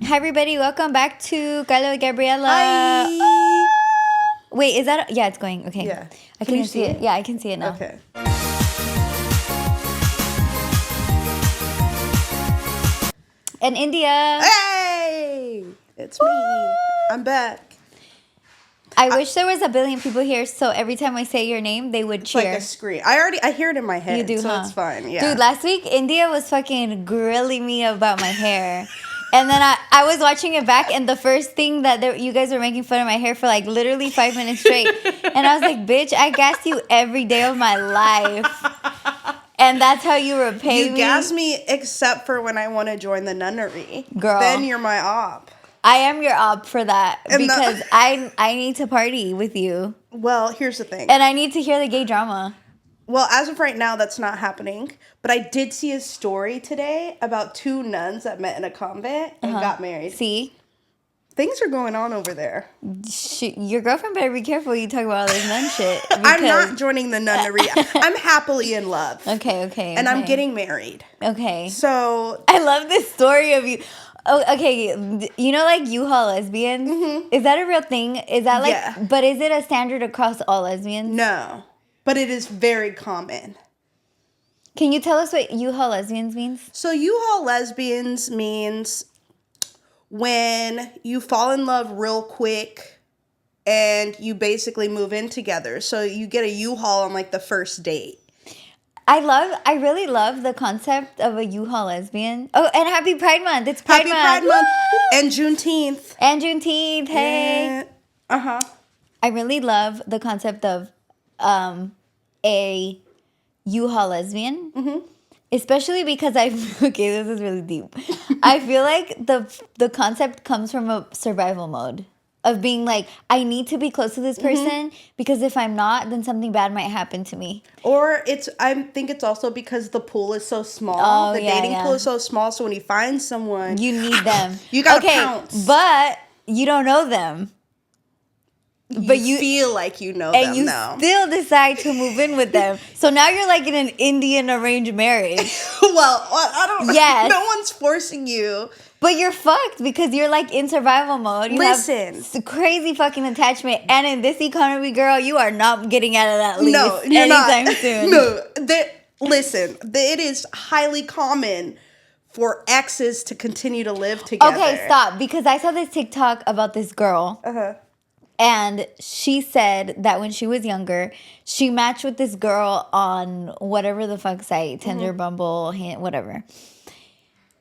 Hi, everybody. Welcome back to Carlo and Gabriela. Hi. Wait, is that... Yeah, it's going. Okay. Yeah. I Can you can see it. Yeah, I can see it now. Okay. And India. Hey! It's me. I'm back. I wish there was a billion people here, so every time I say your name, they would It's cheer. like a scream. I hear it in my head. You do, so huh? it's fine. Yeah. Dude, last week, India was fucking grilling me about my hair. And then I was watching it back, and the first thing that you guys were making fun of my hair for like literally 5 minutes straight. And I was like, bitch, I gas you every day of my life. And that's how you repay me. You gas me except for when I want to join the nunnery. Girl. Then you're my op. I am your op for that And because I need to party with you. Well, here's the thing. And I need to hear the gay drama. Well, as of right now, that's not happening. But I did see a story today about two nuns that met in a convent and got married. See? Things are going on over there. Your girlfriend better be careful you talk about all this nun shit. I'm not joining the nunnery. I'm happily in love. Okay. And I'm getting married. Okay. So I love this story of you. Oh, okay. You know, like Uhaul Lesbian? Mm-hmm. Is that a real thing? Is that like... Yeah. But is it a standard across all lesbians? No. But it is very common. Can you tell us what Uhaul Lesbians means? So Uhaul Lesbians means when you fall in love real quick and you basically move in together. So you get a U-Haul on like the first date. I really love the concept of a U-Haul lesbian. Oh, and Happy Pride Month. It's Pride Month. Happy Pride Month. And Juneteenth. And Juneteenth. Hey. Uh-huh. I really love the concept of a U-Haul lesbian. Mm-hmm. Especially because okay, this is really deep. I feel like the concept comes from a survival mode. Of being like, I need to be close to this person because if I'm not, then something bad might happen to me. Or I think it's also because the pool is so small. The dating pool is so small. So when you find someone, you need them. You gotta pounce. But you don't know them. But you feel like you know them, and you still decide to move in with them. So now you're like in an Indian arranged marriage. Well, I don't. Yes. No one's forcing you. But you're fucked because you're like in survival mode. You have crazy fucking attachment. And in this economy, girl, you are not getting out of that lease anytime soon. No, listen, it is highly common for exes to continue to live together. Okay, stop. Because I saw this TikTok about this girl. Uh-huh. And she said that when she was younger, she matched with this girl on whatever the fuck site, Tinder, Bumble, whatever.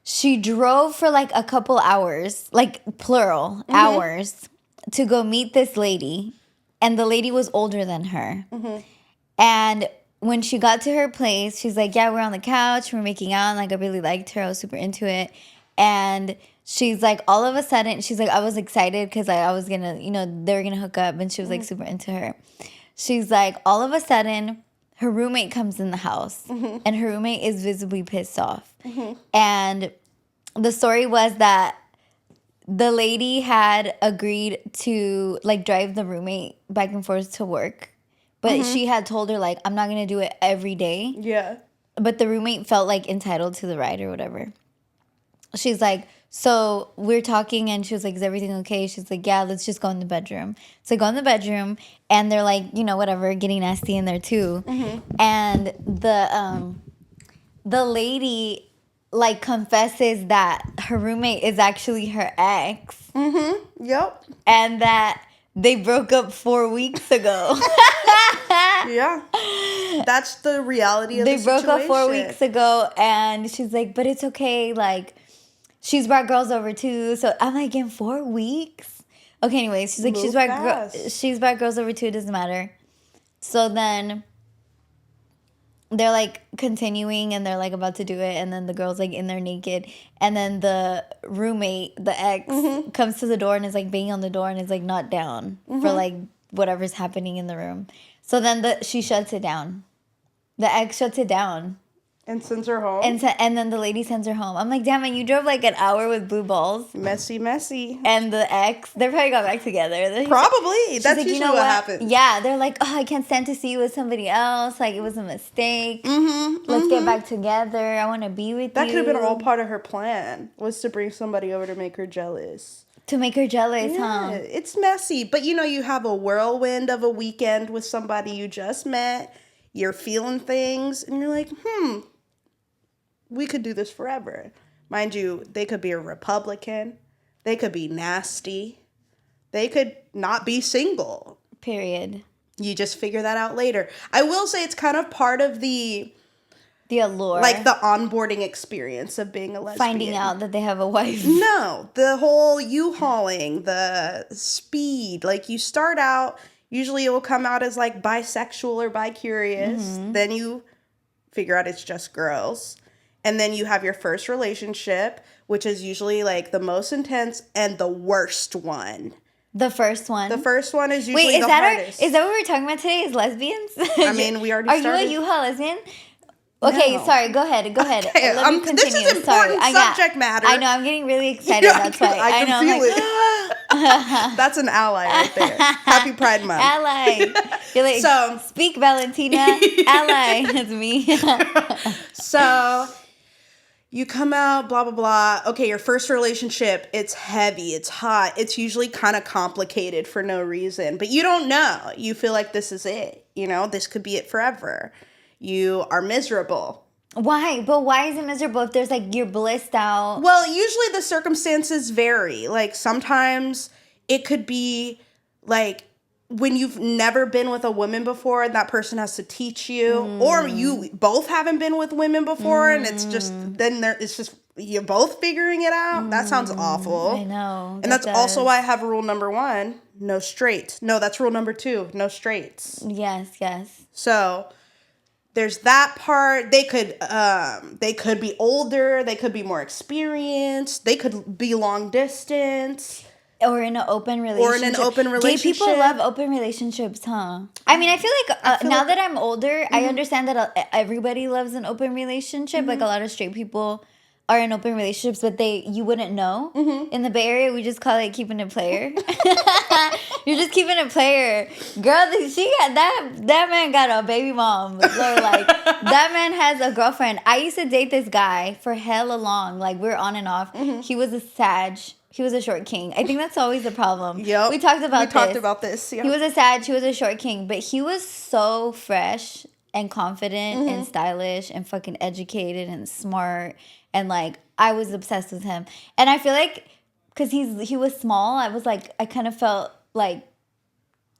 She drove for like a couple hours, like plural, hours, to go meet this lady. And the lady was older than her. Mm-hmm. And when she got to her place, she's like, yeah, we're on the couch, we're making out. And like, I really liked her. I was super into it. And she's like, all of a sudden, she's like, I was excited because I was going to, they were going to hook up. And she was like super into her. She's like, all of a sudden, her roommate comes in the house. Mm-hmm. And her roommate is visibly pissed off. Mm-hmm. And the story was that the lady had agreed to like drive the roommate back and forth to work. But she had told her like, I'm not going to do it every day. Yeah. But the roommate felt like entitled to the ride or whatever. She's like, so we're talking and she was like, is everything okay? She's like, yeah, let's just go in the bedroom. So go in the bedroom and they're like, whatever, getting nasty in there too. Mm-hmm. And the lady like confesses that her roommate is actually her ex. Mm-hmm. Yep. And that they broke up 4 weeks ago. Yeah. That's the reality of the situation. They broke up 4 weeks ago and she's like, but it's okay, like she's brought girls over too. So I'm like, in 4 weeks? Okay, anyways, she's like, she's brought girls over too. It doesn't matter. So then they're like continuing and they're like about to do it. And then the girl's like in there naked. And then the roommate, the ex, comes to the door and is like banging on the door and is like not down for like whatever's happening in the room. So then she shuts it down. The ex shuts it down. And sends her home? And then the lady sends her home. I'm like, damn it, you drove like an hour with blue balls. Messy. And the ex, they probably got back together. Probably. That's like, usually what happens. Yeah, they're like, oh, I can't stand to see you with somebody else. Like, it was a mistake. Let's get back together. I want to be with you. That could have been all part of her plan, was to bring somebody over to make her jealous. To make her jealous, huh? It's messy. But, you have a whirlwind of a weekend with somebody you just met. You're feeling things. And you're like, we could do this forever. Mind you, they could be a Republican. They could be nasty. They could not be single. Period. You just figure that out later. I will say it's kind of part of the allure. Like the onboarding experience of being a lesbian. Finding out that they have a wife. No. The whole U-hauling, the speed. Like you start out, usually it will come out as like bisexual or bi-curious. Then you figure out it's just girls. And then you have your first relationship, which is usually like the most intense and the worst one. The first one. The first one is usually the hardest. Is that what we were talking about today? Is lesbians? I mean, we already started. Are you a Uhaul lesbian? Okay, No. sorry. Go ahead. Okay, Let me continue. this is important subject matter. I know. I'm getting really excited. That's why. I can feel it. That's an ally right there. Happy Pride Month. Ally. You're like, so, speak, Valentina. Ally. It's me. So you come out, blah, blah, blah. Okay, your first relationship, it's heavy, it's hot. It's usually kind of complicated for no reason. But you don't know. You feel like this is it. This could be it forever. You are miserable. Why? But why is it miserable if there's like you're blissed out? Well, usually the circumstances vary. Like sometimes it could be like when you've never been with a woman before and that person has to teach you, or you both haven't been with women before and it's just you're both figuring it out. That sounds awful. I know. And that's also why I have rule number 1, no straight. No, that's rule number 2, no straights. Yes. So there's that part. They could be older. They could be more experienced. They could be long distance. Or in an open relationship. Gay people love open relationships, huh? I mean, I feel like now that I'm older, I understand that everybody loves an open relationship. Like a lot of straight people are in open relationships, but you wouldn't know. In the Bay Area, we just call it keeping it player. You're just keeping it player. Girl, that man got a baby mom. So, like, that man has a girlfriend. I used to date this guy for hella long. Like, we were on and off. He was a Sag. He was a short king. I think that's always the problem. Yep. We talked about this. Yep. He was a Sag. He was a short king. But he was so fresh and confident and stylish and fucking educated and smart. And, like, I was obsessed with him. And I feel like, because he was small, I kind of felt, like,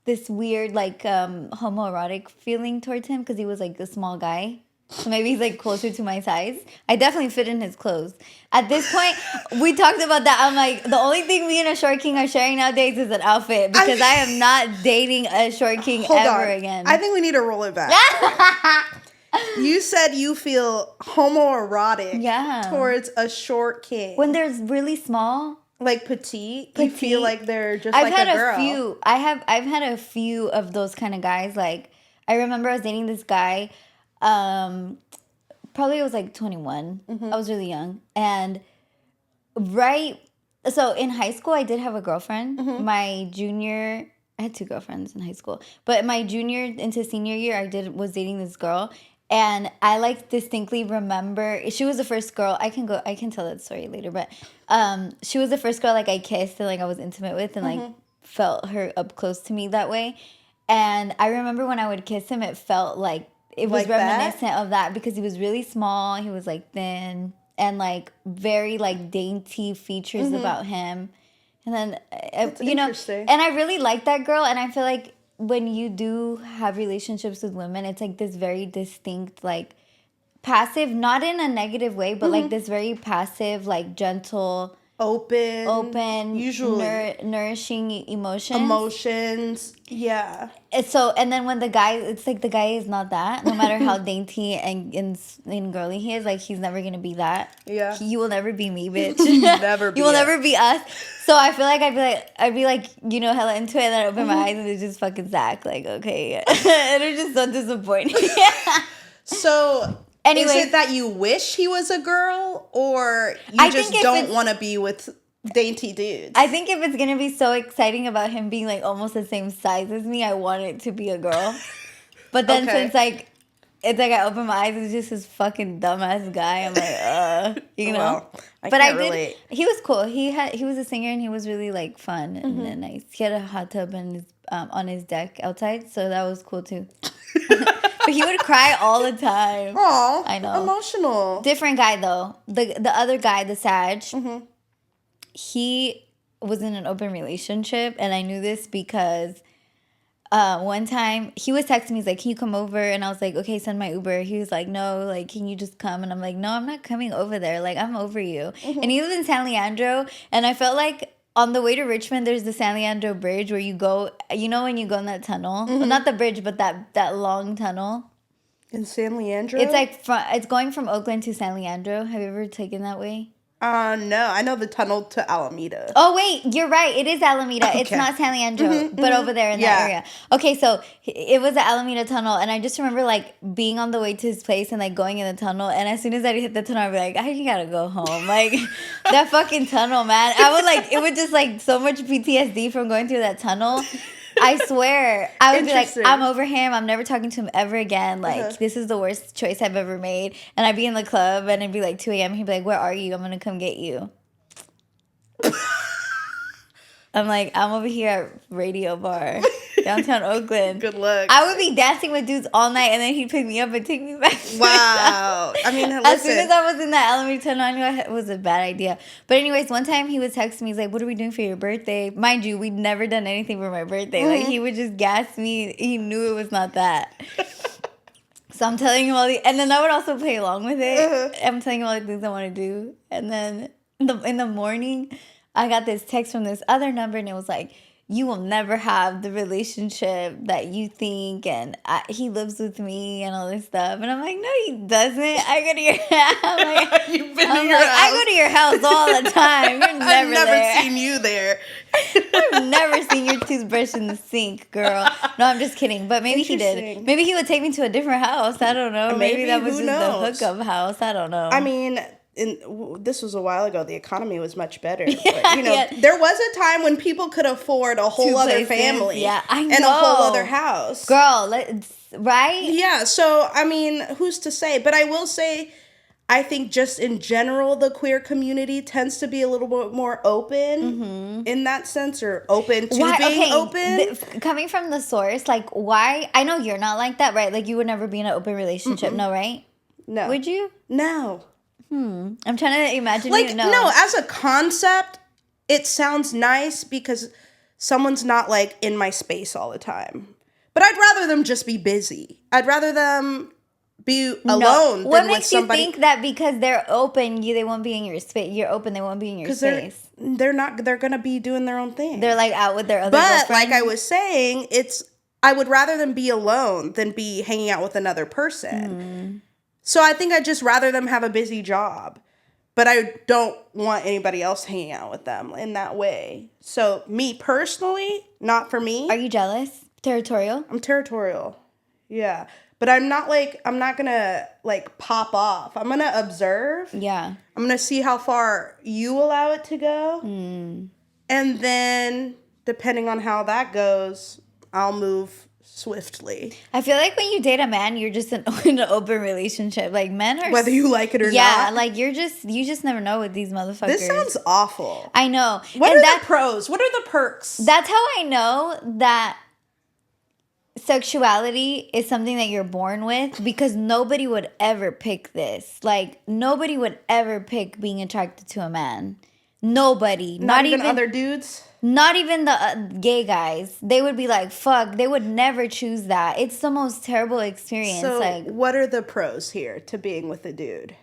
this weird, like, homoerotic feeling towards him. Because he was, like, a small guy. So maybe he's, like, closer to my size. I definitely fit in his clothes. At this point, we talked about that. I'm like, the only thing me and a short king are sharing nowadays is an outfit. Because I am not dating a short king ever again. I think we need to roll it back. You said you feel homoerotic towards a short king. When they're really small. Like petite, you feel like they're just like a girl. I've had a few of those kind of guys. Like, I remember I was dating this guy. Probably I was like 21. I was really young. And so in high school, I did have a girlfriend. My junior, I had 2 girlfriends in high school. But my junior into senior year, was dating this girl. And I like distinctly remember, she was the first girl, I can tell that story later, but she was the first girl like I kissed and like I was intimate with and like felt her up close to me that way. And I remember when I would kiss him, it felt like it was like reminiscent of that because he was really small, he was like thin and like very like dainty features about him. And then, and I really liked that girl and I feel like when you do have relationships with women, it's like this very distinct, like passive, not in a negative way, but like this very passive, like gentle, open, usually nourishing emotions. Yeah. And then when the guy, it's like the guy is not that. No matter how dainty and girly he is, like he's never gonna be that. Yeah. You will never be me, bitch. Never be. You will never be us. So I feel like I'd be like, hella into it, and then I open my eyes and it's just fucking Zach. Like, okay. And it's just so disappointing. So Anyways, is it that you wish he was a girl, or you I just think if don't want to be with dainty dudes? I think if it's gonna be so exciting about him being like almost the same size as me, I want it to be a girl. But then since like it's like I open my eyes, it's just this fucking dumbass guy. I'm like, you know. Well, but I did. Relate. He was cool. He was a singer and he was really like fun and nice. He had a hot tub in his, on his deck outside, so that was cool too. But he would cry all the time. Oh, I know. Emotional. Different guy though. The other guy, the Sag, he was in an open relationship, and I knew this because one time he was texting me, he's like, can you come over? And I was like, okay, send my Uber. He was like, no, like, can you just come? And I'm like, no, I'm not coming over there. Like, I'm over you. And he lives in San Leandro, and I felt like on the way to Richmond, there's the San Leandro Bridge where you go, you know, when you go in that tunnel, well, not the bridge, but that long tunnel. In San Leandro? It's like it's going from Oakland to San Leandro. Have you ever taken that way? No, I know the tunnel to Alameda. Oh, wait, you're right. It is Alameda. Okay. It's not San Leandro, but over there in that area. Okay, so it was the Alameda tunnel, and I just remember, like, being on the way to his place and, like, going in the tunnel, and as soon as I hit the tunnel, I'd be like, I gotta go home. Like, that fucking tunnel, man. I would, like, it would just, like, so much PTSD from going through that tunnel. I swear. I would be like, I'm over him. I'm never talking to him ever again. Like, this is the worst choice I've ever made. And I'd be in the club, and it'd be like 2 a.m. He'd be like, where are you? I'm going to come get you. I'm like, I'm over here at Radio Bar, downtown Oakland. Good luck. I would be dancing with dudes all night, and then he'd pick me up and take me back. Wow. I mean, listen. As soon as I was in that Alameda tunnel, I knew it was a bad idea. But anyways, one time he was texting me, he's like, what are we doing for your birthday? Mind you, we'd never done anything for my birthday. Like, he would just gas me. He knew it was not that. So I'm telling him and then I would also play along with it. I'm telling him all the things I want to do. And then in the morning, I got this text from this other number, and it was like, you will never have the relationship that you think, and he lives with me and all this stuff. And I'm like, no, he doesn't. I go to your house. Like, You've been to your house. I go to your house all the time. You're never I've never there. seen you there. I've never seen your toothbrush in the sink, girl. No, I'm just kidding. But maybe he did. Maybe he would take me to a different house. I don't know. Maybe that was just the hookup house. I don't know. I mean, this was a while ago. The economy was much better. But, there was a time when people could afford a whole other family. Yeah, I know. And a whole other house. Girl, right? Yeah, so, I mean, who's to say? But I will say, I think just in general, the queer community tends to be a little bit more open in that sense, or open to being open. Coming from the source, like, why? I know you're not like that, right? Like, you would never be in an open relationship, no, right? No. Would you? No. I'm trying to imagine no, as a concept, it sounds nice because someone's not, like, in my space all the time. But I'd rather them just be busy. I'd rather them be alone than with somebody. What makes you think that because they're open, they won't be in your space? You're open, they won't be in your space. They're going to be doing their own thing. They're, like, out with their other girlfriends. But, girlfriends. like I was saying, I would rather them be alone than be hanging out with another person. So I think I'd just rather them have a busy job. But I don't want anybody else hanging out with them in that way. So me personally, not for me. Are you jealous? Territorial? I'm territorial. Yeah. But I'm not going to, like, pop off. I'm going to observe. Yeah. I'm going to see how far you allow it to go. And then, depending on how that goes, I'll move swiftly. I feel like when you date a man, you're just in an open relationship. Like, men are... Whether you like it or not. Yeah, like, you just never know with these motherfuckers. This sounds awful. I know. What are the pros? What are the perks? That's how I know that sexuality is something that you're born with, because nobody would ever pick this. Like, nobody would ever pick being attracted to a man. Nobody. Not even other dudes? Not even the gay guys. They would be like, fuck. They would never choose that. It's the most terrible experience. So, like, what are the pros here to being with a dude?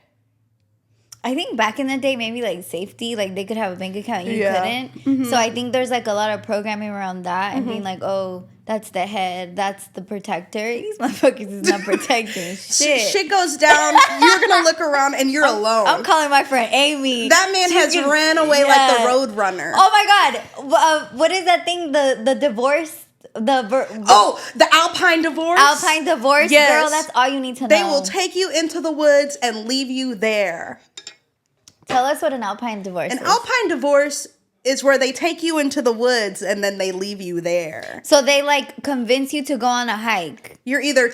I think back in the day, maybe, like, safety. Like, they could have a bank account. You couldn't. So, I think there's, like, a lot of programming around that. And being like, oh, that's the head. That's the protector. These motherfuckers is not protecting shit. Shit goes down. You're going to look around and you're alone. I'm calling my friend Amy. That man ran away like the road runner. Oh, my God. What is that thing? The divorce The Alpine divorce? Alpine divorce, yes. Girl, that's all you need to know. They will take you into the woods and leave you there. Tell us what an Alpine divorce is. An Alpine divorce is where they take you into the woods and then they leave you there. So they like convince you to go on a hike. You're either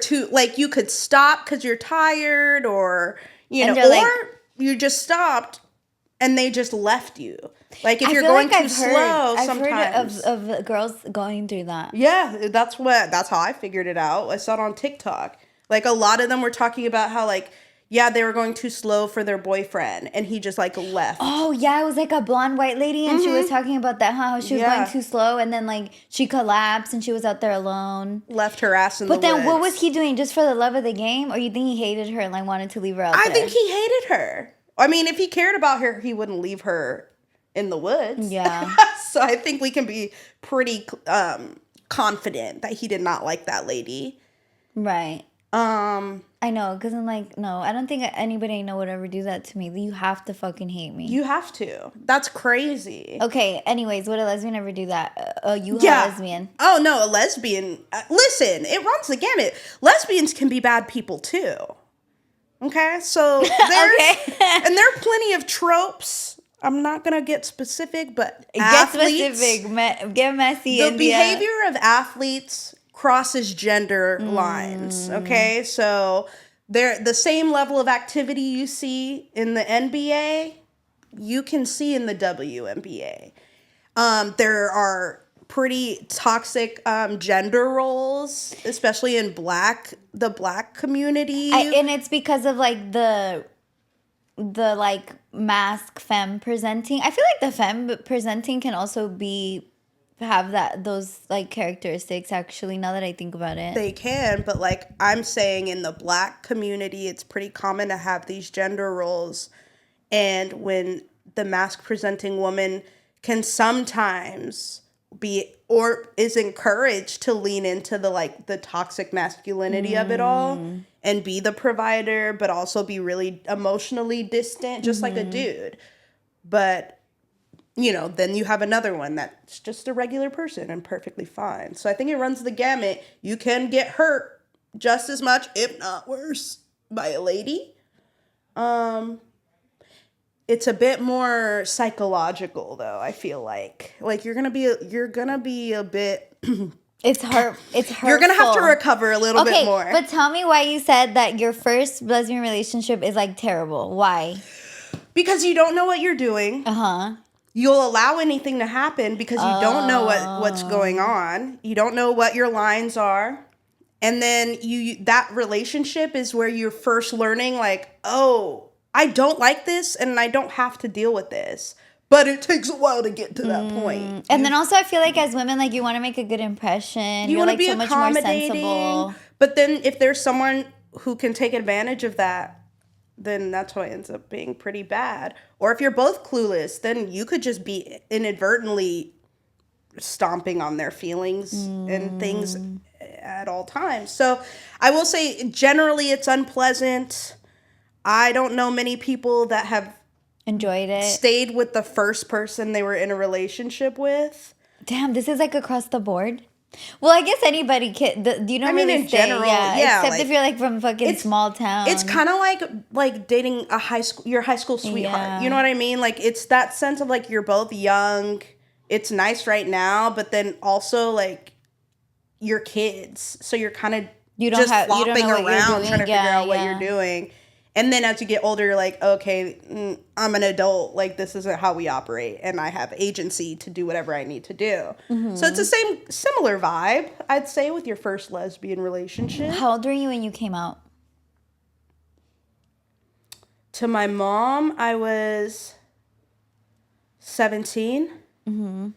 you could stop because you're tired or, or you just stopped and they just left you. Like if you're going too slow, sometimes. I've heard of girls going through that. Yeah, that's how I figured it out. I saw it on TikTok. Like a lot of them were talking about how like, yeah, they were going too slow for their boyfriend, and he just, like, left. Oh, yeah, it was, like, a blonde white lady, and she was talking about that, how she was going too slow, and then, like, she collapsed, and she was out there alone. Left her ass in the woods. But then what was he doing, just for the love of the game, or you think he hated her and, like, wanted to leave her out there? I think he hated her. I mean, if he cared about her, he wouldn't leave her in the woods. Yeah. So I think we can be pretty confident that he did not like that lady. Right. I know, because I'm like, no, I don't think anybody I know would ever do that to me. You have to fucking hate me. You have to. That's crazy. Okay, anyways, would a lesbian ever do that? Uhaul lesbian. Oh, no, a lesbian. Listen, it runs the gamut. Lesbians can be bad people, too. Okay? So, and there are plenty of tropes. I'm not going to get specific, but athletes. Get specific. Get messy. The behavior of athletes crosses gender lines, okay? So they're the same level of activity you see in the NBA, you can see in the WNBA. There are pretty toxic gender roles, especially in the black community. And it's because of like the like mask femme presenting. I feel like the femme presenting can also have those like characteristics, actually, now that I think about it. They can, but like I'm saying, in the black community, it's pretty common to have these gender roles. And when the mask presenting woman can sometimes be or is encouraged to lean into the toxic masculinity of it all and be the provider, but also be really emotionally distant, just like a dude. But then you have another one that's just a regular person and perfectly fine. So I think it runs the gamut. You can get hurt just as much, if not worse, by a lady. It's a bit more psychological, though, I feel like. Like, you're gonna be a bit... It's hurtful. You're gonna have to recover a little bit more. But tell me why you said that your first lesbian relationship is, like, terrible. Why? Because you don't know what you're doing. Uh-huh. You'll allow anything to happen because you don't know what's going on. You don't know what your lines are. And then that relationship is where you're first learning, like, oh, I don't like this and I don't have to deal with this. But it takes a while to get to that point. And then also I feel like as women, like, you want to make a good impression. You want to like be so much more accommodating. sensible. But then if there's someone who can take advantage of that, then that's why it ends up being pretty bad. Or if you're both clueless, then you could just be inadvertently stomping on their feelings and things at all times. So I will say, generally, it's unpleasant. I don't know many people that have enjoyed it, stayed with the first person they were in a relationship with. Damn, this is like across the board. Well, I guess anybody can. You don't really in stay, general, yeah, except if you're like from fucking small town. It's kind of like dating your high school sweetheart. Yeah. You know what I mean? Like, it's that sense of like you're both young. It's nice right now, but then also like you're kids, so you're kind of flopping around trying to figure out what you're doing. And then as you get older, you're like, okay, I'm an adult. Like, this isn't how we operate. And I have agency to do whatever I need to do. Mm-hmm. So it's the similar vibe, I'd say, with your first lesbian relationship. How old were you when you came out? To my mom, I was 17. Mm-hmm.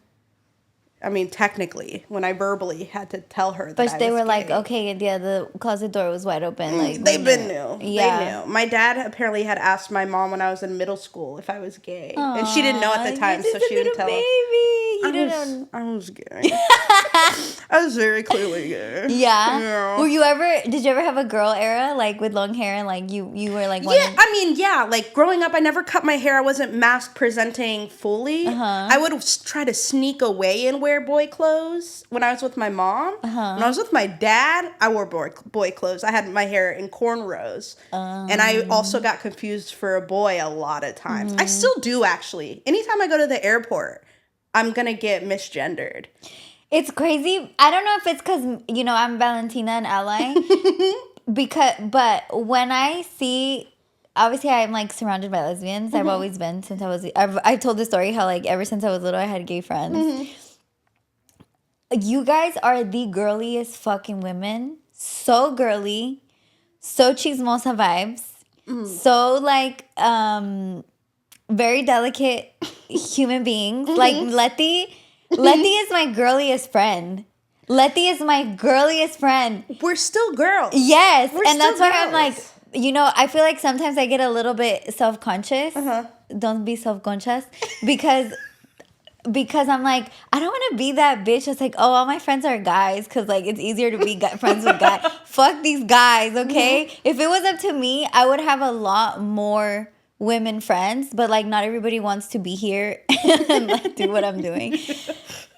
I mean, technically, when I verbally had to tell her that I was they were gay. like, okay, yeah, the closet door was wide open. Like they knew. Yeah. They knew. My dad apparently had asked my mom when I was in middle school if I was gay. Aww, and she didn't know at the time, so she didn't tell baby. him. I was gay. I was very clearly gay. Yeah. Did you ever have a girl era, like, with long hair, and, like, you were, like, Yeah, like, growing up, I never cut my hair. I wasn't mask presenting fully. I would try to sneak away and wear boy clothes when I was with my mom. When I was with my dad, I wore boy clothes. I had my hair in cornrows. And I also got confused for a boy a lot of times. I still do, actually. Anytime I go to the airport, I'm going to get misgendered. It's crazy. I don't know if it's because, you know, I'm Valentina and Ally. But when I see, obviously I'm, like, surrounded by lesbians. I've always been since I told the story how, like, ever since I was little, I had gay friends. You guys are the girliest fucking women. So girly. So chismosa vibes. So, like, very delicate human beings. Like, Letty is my girliest friend. Letty is my girliest friend. We're still girls. Yes. We're and that's still why I'm like, girls. you know, I feel like sometimes I get a little bit self-conscious. Don't be self-conscious. Because I'm like, I don't want to be that bitch that's like, oh, all my friends are guys, because, like, it's easier to be friends with guys. Fuck these guys, okay? If it was up to me, I would have a lot more women friends, but, like, not everybody wants to be here and, like, do what I'm doing.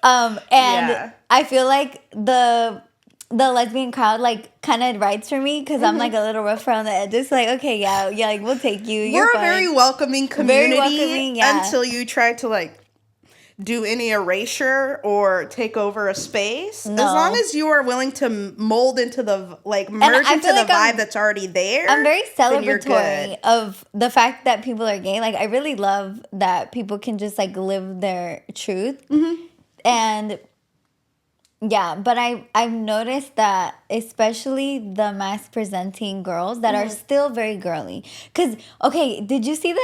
I feel like the lesbian crowd, like, kind of writes for me because I'm, like, a little rough around the edges. Like, okay, yeah, like, we'll take you. You're We're a very welcoming community. Very welcoming, yeah. Until you try to, like, do any erasure or take over a space. No. As long as you are willing to mold into the, like, merge into the vibe that's already there. I'm very celebratory of the fact that people are gay. Like, I really love that people can just, like, live their truth. And yeah, but I've noticed that especially the mask presenting girls that are still very girly. Because, okay, did you see the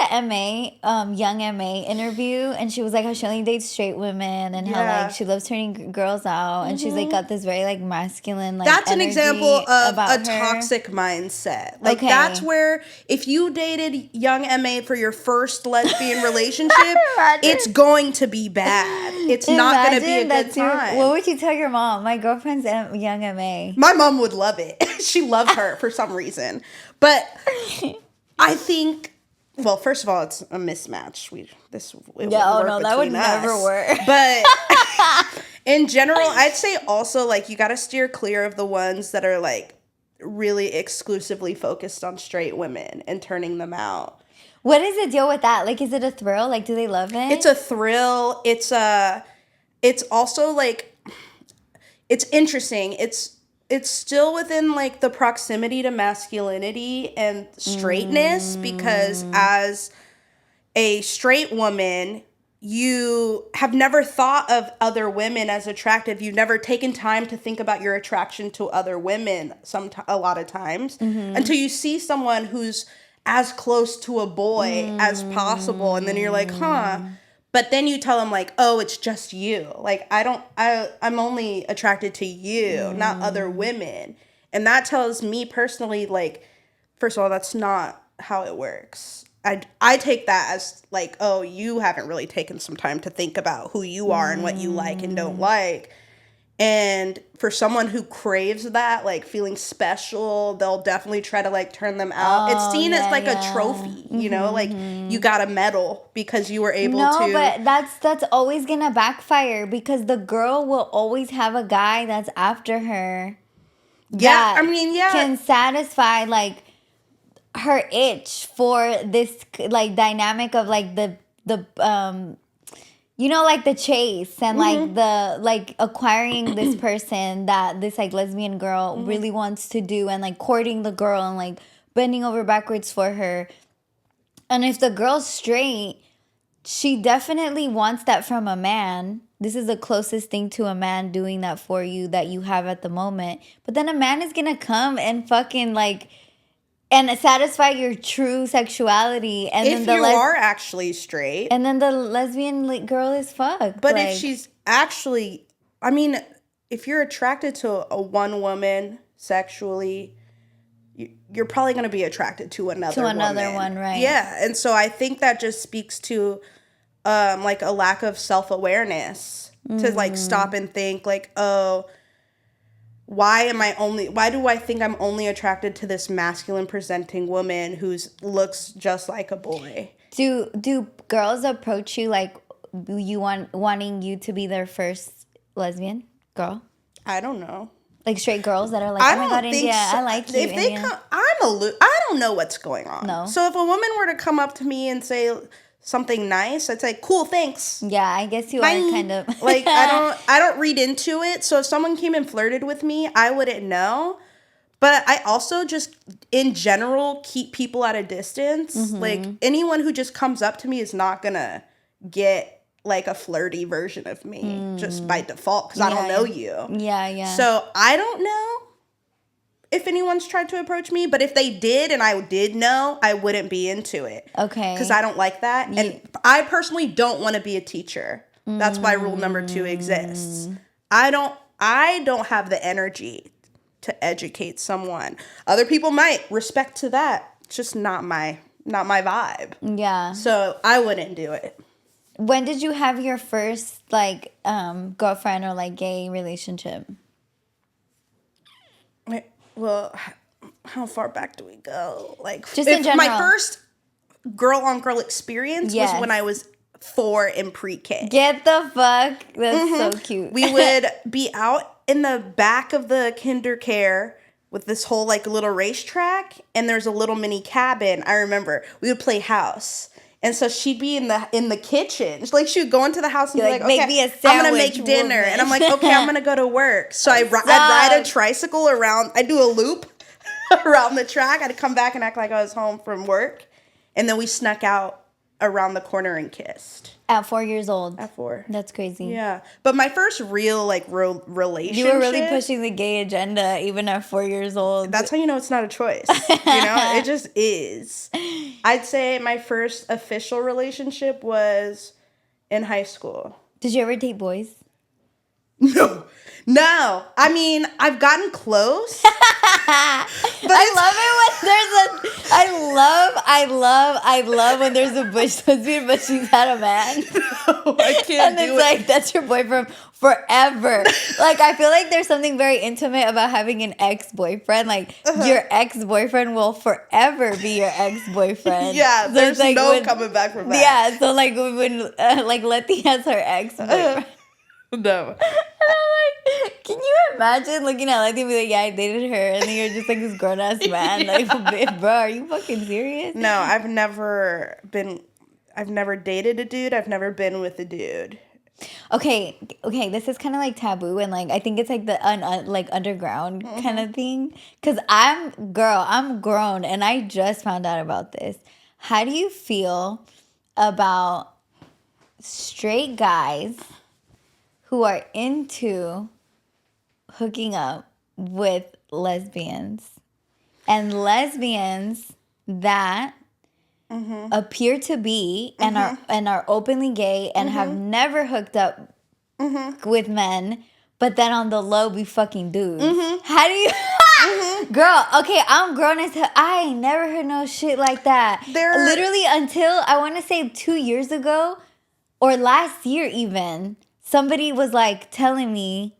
young MA interview? And she was like how she only dates straight women and how, like, she loves turning girls out. And she's, like, got this very, like, masculine, like, that's an example of a her toxic mindset. Like, that's where if you dated young MA for your first lesbian relationship, it's going to be bad. It's not going to be a good time. What would you tell your mom? My girlfriend's young MA. My mom would love it. She loved her for some reason. But I think, well, first of all, it's a mismatch. That would never work. But in general, I'd say also, like, you got to steer clear of the ones that are, like, really exclusively focused on straight women and turning them out. What is the deal with that? Like, is it a thrill? Like, do they love it? It's a thrill. It's also, like, it's interesting. It's still within, like, the proximity to masculinity and straightness because as a straight woman, you have never thought of other women as attractive. You've never taken time to think about your attraction to other women a lot of times until you see someone who's as close to a boy as possible. And then you're like, huh. But then you tell them, like, oh, it's just you. Like, I'm only attracted to you, not other women. And that tells me personally, like, first of all, that's not how it works. I take that as, like, oh, you haven't really taken some time to think about who you are and what you like and don't like. And for someone who craves that, like, feeling special, they'll definitely try to, like, turn them out. It's seen as, like, a trophy, you know? Like, you got a medal because you were able to. No, but that's always going to backfire because the girl will always have a guy that's after her. Yeah, I mean, yeah. Can satisfy, like, her itch for this, like, dynamic of, like, the you know, like, the chase and, like, the, like, acquiring this person that this, like, lesbian girl really wants to do and, like, courting the girl and, like, bending over backwards for her. And if the girl's straight, she definitely wants that from a man. This is the closest thing to a man doing that for you that you have at the moment. But then a man is gonna come and fucking, like, and satisfy your true sexuality. And if then you are actually straight. And then the lesbian girl is fucked. But like, if she's actually, I mean, if you're attracted to a one woman sexually, you're probably going to be attracted to another one, right? Yeah. And so I think that just speaks to, like, a lack of self-awareness to like stop and think like, oh, why do I think I'm only attracted to this masculine presenting woman who looks just like a boy? Do girls approach you like wanting you to be their first lesbian girl? I don't know. Like straight girls that are like, oh my god, India, so. I like you. If they come, I don't know what's going on. No. So if a woman were to come up to me and say something nice, I'd say, cool, thanks. Yeah, I guess you are kind of like I don't read into it. So if someone came and flirted with me, I wouldn't know. But I also just in general keep people at a distance. Mm-hmm. Like anyone who just comes up to me is not gonna get like a flirty version of me just by default because I don't know you. Yeah. So I don't know if anyone's tried to approach me, but if they did and I did know, I wouldn't be into it. Okay. Because I don't like that. And I personally don't want to be a teacher. That's why rule number 2 exists. I don't have the energy to educate someone. Other people might. Respect to that. It's just not my vibe. Yeah. So I wouldn't do it. When did you have your first like girlfriend or like gay relationship? Well, how far back do we go? Like, just in general. My first girl-on-girl experience was when I was 4 in pre-K. Get the fuck. That's so cute. We would be out in the back of the kinder care with this whole like little racetrack, and there's a little mini cabin. I remember we would play house. And so she'd be in the kitchen. Like she would go into the house and be like, okay, I'm going to make dinner. Woman. And I'm like, okay, I'm going to go to work. So I'd ride a tricycle around. I'd do a loop around the track. I'd come back and act like I was home from work. And then we snuck out around the corner and kissed. At 4 years old. At 4. That's crazy. Yeah. But my first real like relationship. You were really pushing the gay agenda even at 4 years old. That's how you know it's not a choice. You know, it just is. I'd say my first official relationship was in high school. Did you ever date boys? No. I mean, I've gotten close. But I love it when there's I love when there's a bush lesbian, but she's had a man. No, I can't do it. And it's like, that's your boyfriend forever. Like, I feel like there's something very intimate about having an ex-boyfriend. Like, your ex-boyfriend will forever be your ex-boyfriend. Yeah, so there's like coming back from that. Yeah, so like when like Letty has her ex-boyfriend. No. And I'm like, can you imagine looking at Letty and be like, yeah, I dated her, and then you're just like this grown-ass man. Like, bro, are you fucking serious? No, I've never dated a dude. I've never been with a dude. Okay, this is kind of like taboo, and like I think it's like the like underground kind of thing. Cause I'm grown, and I just found out about this. How do you feel about straight guys who are into hooking up with lesbians, and lesbians that appear to be and are openly gay and have never hooked up with men, but then on the low be fucking dudes? How do you girl, okay, I'm grown as hell. I ain't never heard no shit like that. Literally until I want to say 2 years ago or last year even, somebody was like telling me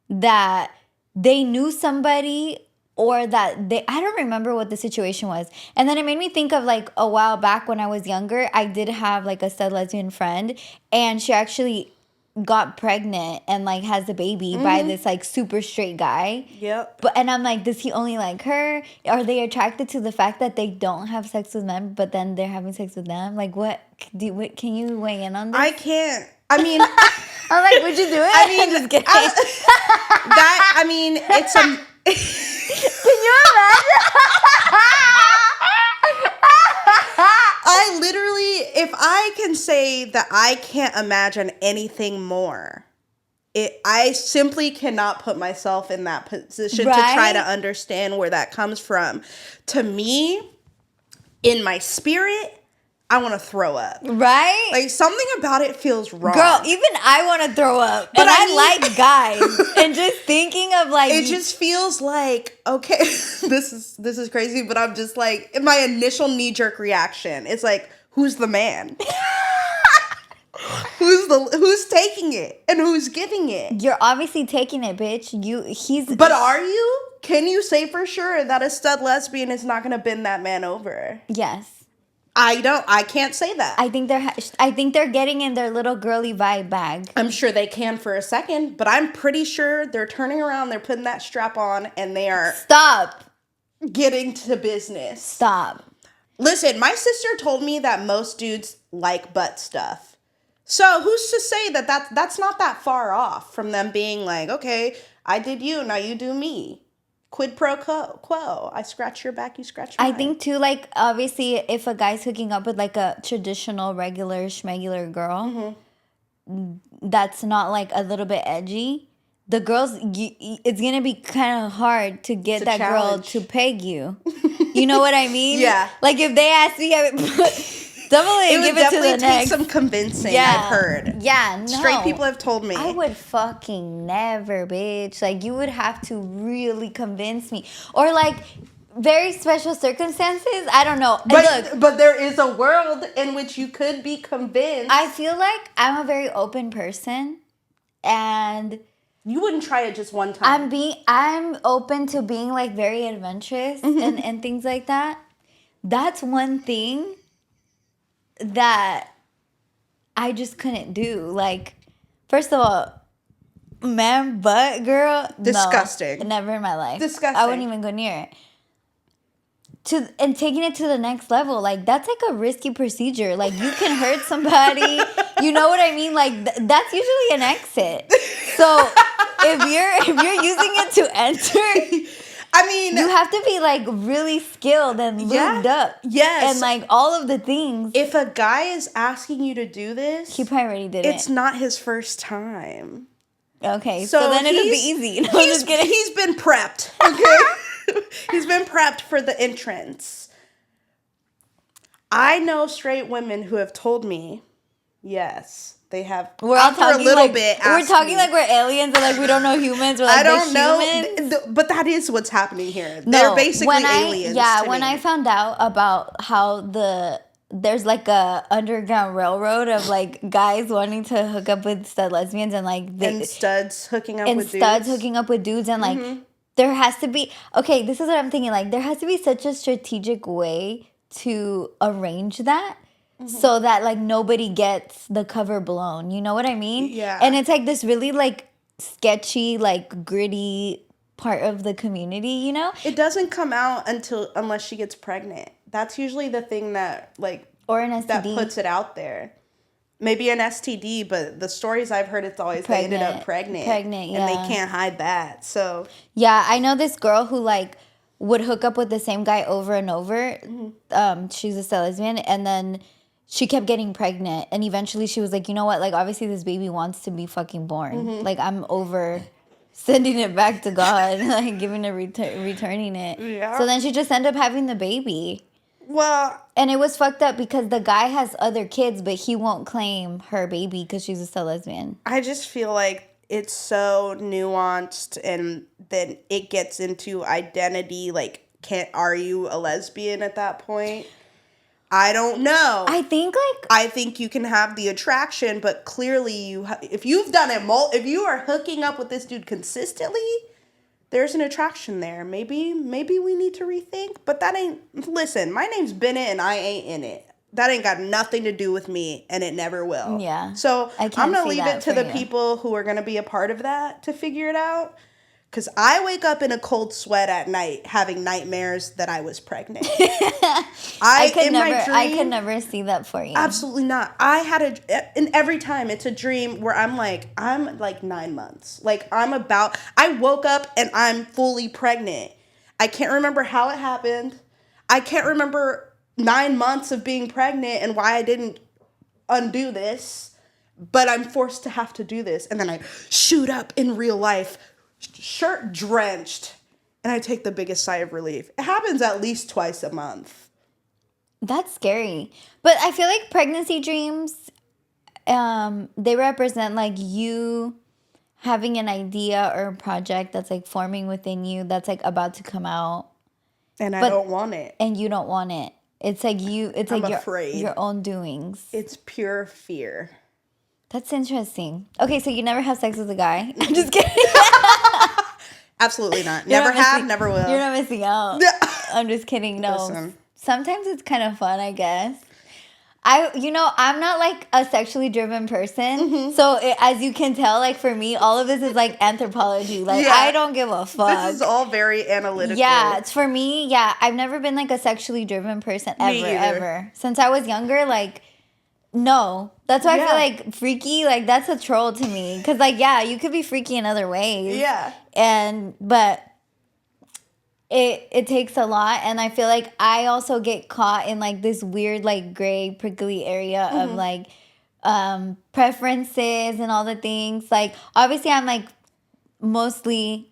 that they knew somebody, or that I don't remember what the situation was. And then it made me think of like a while back when I was younger, I did have like a stud lesbian friend, and she actually got pregnant and like has a baby by this like super straight guy. Yep. And I'm like, does he only like her? Are they attracted to the fact that they don't have sex with men, but then they're having sex with them? Like, what can you weigh in on this? I can't. I mean, I'm like, would you do it? I mean, just kidding. It's a. Can you imagine? I literally, if I can say that I can't imagine anything more, I simply cannot put myself in that position to try to understand where that comes from. To me, in my spirit, I want to throw up. Right? Like, something about it feels wrong. Girl, even I want to throw up. But I like guys. And just thinking of like... It just feels like, okay, this is crazy, but I'm just like, my initial knee-jerk reaction, it's like, who's the man? Who's taking it? it and who's giving it. You're obviously taking it, bitch. But are you? Can you say for sure that a stud lesbian is not going to bend that man over? Yes. I can't say that. I think they're getting in their little girly vibe bag. I'm sure they can for a second, but I'm pretty sure they're turning around, they're putting that strap on, and they are... Stop. Getting to business. Stop. Listen, my sister told me that most dudes like butt stuff. So who's to say that that's not that far off from them being like, okay, I did you, now you do me. Quid pro quo. I scratch your back, you scratch mine. I think too, like, obviously, if a guy's hooking up with like a traditional, regular, schmegular girl, that's not like a little bit edgy. The girls, it's gonna be kind of hard to get that girl to peg you. You know what I mean? Yeah. Like if they ask me, definitely give it to the next. Take some convincing. Yeah. I've heard. Yeah, no. Straight people have told me. I would fucking never, bitch. Like you would have to really convince me, or like very special circumstances. I don't know. But there is a world in which you could be convinced. I feel like I'm a very open person, and you wouldn't try it just one time. I'm open to being like very adventurous and things like that. That's one thing that I just couldn't do. Like, first of all, man, butt girl, disgusting. No, never in my life. Disgusting. I wouldn't even go near it. And taking it to the next level, like that's like a risky procedure. Like you can hurt somebody. You know what I mean? Like that's usually an exit. So if you're using it to enter, I mean, you have to be like really skilled and lubed up. Yes. And like all of the things. If a guy is asking you to do this, he probably already did it. It's not his first time. Okay, so then it'll be easy. No, he's been prepped. Okay. He's been prepped for the entrance. I know straight women who have told me, yes, they have. We're all talking like we're talking like we're aliens and like we don't know humans. We're like, I don't know, but that is what's happening here. No, they're basically aliens. Yeah, when I found out about how there's like a underground railroad of like guys wanting to hook up with stud lesbians and like studs hooking up with dudes and like. There has to be, okay, this is what I'm thinking, like, there has to be such a strategic way to arrange that so that, like, nobody gets the cover blown. You know what I mean? Yeah. And it's, like, this really, like, sketchy, like, gritty part of the community, you know? It doesn't come out unless she gets pregnant. That's usually the thing that, like, or an STD. That puts it out there. Maybe an STD, but the stories I've heard, it's always they ended up pregnant. Pregnant, yeah. And they can't hide that, so. Yeah, I know this girl who, like, would hook up with the same guy over and over. She's a stud lesbian, and then she kept getting pregnant. And eventually she was like, you know what? Like, obviously this baby wants to be fucking born. Like, I'm over sending it back to God, like, giving it, returning it. Yeah. So then she just ended up having the baby. Well, and it was fucked up because the guy has other kids, but he won't claim her baby because she's a stud lesbian. I just feel like it's so nuanced, and then it gets into identity. Like, are you a lesbian at that point? I don't know. I think you can have the attraction, but clearly if you've done it, if you are hooking up with this dude consistently, there's an attraction there. Maybe we need to rethink, but that ain't... Listen, my name's Bennett and I ain't in it. That ain't got nothing to do with me, and it never will. Yeah. So I'm going to leave it to the people who are going to be a part of that to figure it out. Because I wake up in a cold sweat at night having nightmares that I was pregnant. I could never see that for you. Absolutely not. And every time it's a dream where I'm like 9 months. Like I woke up and I'm fully pregnant. I can't remember how it happened. I can't remember 9 months of being pregnant and why I didn't undo this. But I'm forced to have to do this. And then I shoot up in real life, shirt drenched, and I take the biggest sigh of relief. It happens at least twice a month. That's scary. But I feel like pregnancy dreams, they represent like you having an idea or a project that's like forming within you that's like about to come out. And I don't want it. And you don't want it. It's like I'm afraid. your own doings. It's pure fear. That's interesting. Okay, so you never have sex with a guy? I'm just kidding. Absolutely not. Never have, never will. You're not missing out. I'm just kidding. No. Listen. Sometimes it's kind of fun, I guess. I'm not like a sexually driven person. So as you can tell, like for me, all of this is like anthropology. Like I don't give a fuck. This is all very analytical. Yeah, it's for me. Yeah, I've never been like a sexually driven person ever. Since I was younger, like no. That's why I feel like freaky. Like that's a troll to me. Because like you could be freaky in other ways. Yeah. But it takes a lot, and I feel like I also get caught in like this weird like gray prickly area of like preferences and all the things. Like obviously I'm like mostly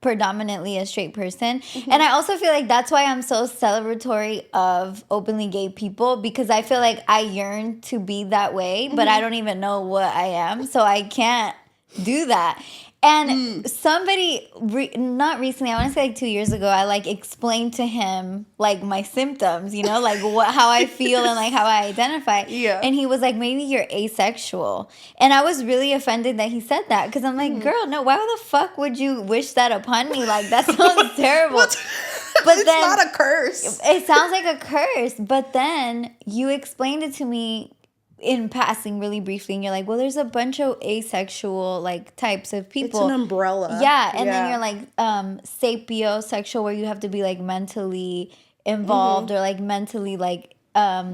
predominantly a straight person, and I also feel like that's why I'm so celebratory of openly gay people, because I feel like I yearn to be that way, but I don't even know what I am, so I can't do that. And somebody, not recently, I want to say like 2 years ago, I like explained to him like my symptoms, you know, like how I feel and like how I identify. Yeah. And he was like, maybe you're asexual. And I was really offended that he said that, because I'm like, girl, no, why the fuck would you wish that upon me? Like that sounds terrible. But it's not a curse. It sounds like a curse. But then you explained it to me in passing really briefly, and you're like, well, there's a bunch of asexual like types of people. It's an umbrella. Yeah, and then you're like sapiosexual, where you have to be like mentally involved or like mentally like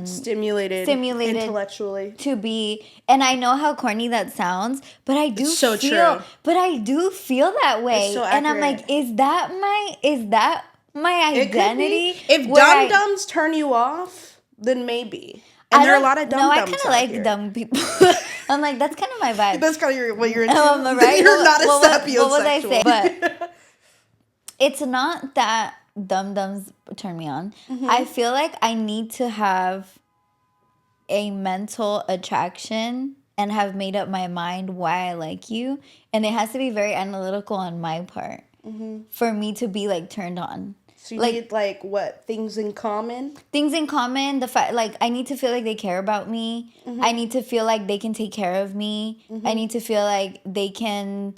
stimulated intellectually to be. And I know how corny that sounds, but I do so feel true. But I do feel that way. It's so and I'm like, is that my identity? If dum-dums turn you off, then maybe. And there are a lot of dum-dums. No, I kind of like dumb people. I'm like, that's kind of my vibe. That's kind of what you're into. Right? You're not a sapiosexual. What would I say? But it's not that dum-dums turn me on. I feel like I need to have a mental attraction and have made up my mind why I like you. And it has to be very analytical on my part for me to be like turned on. So you need like what? Things in common? Things in common. The fact, like, I need to feel like they care about me. I need to feel like they can take care of me. I need to feel like they can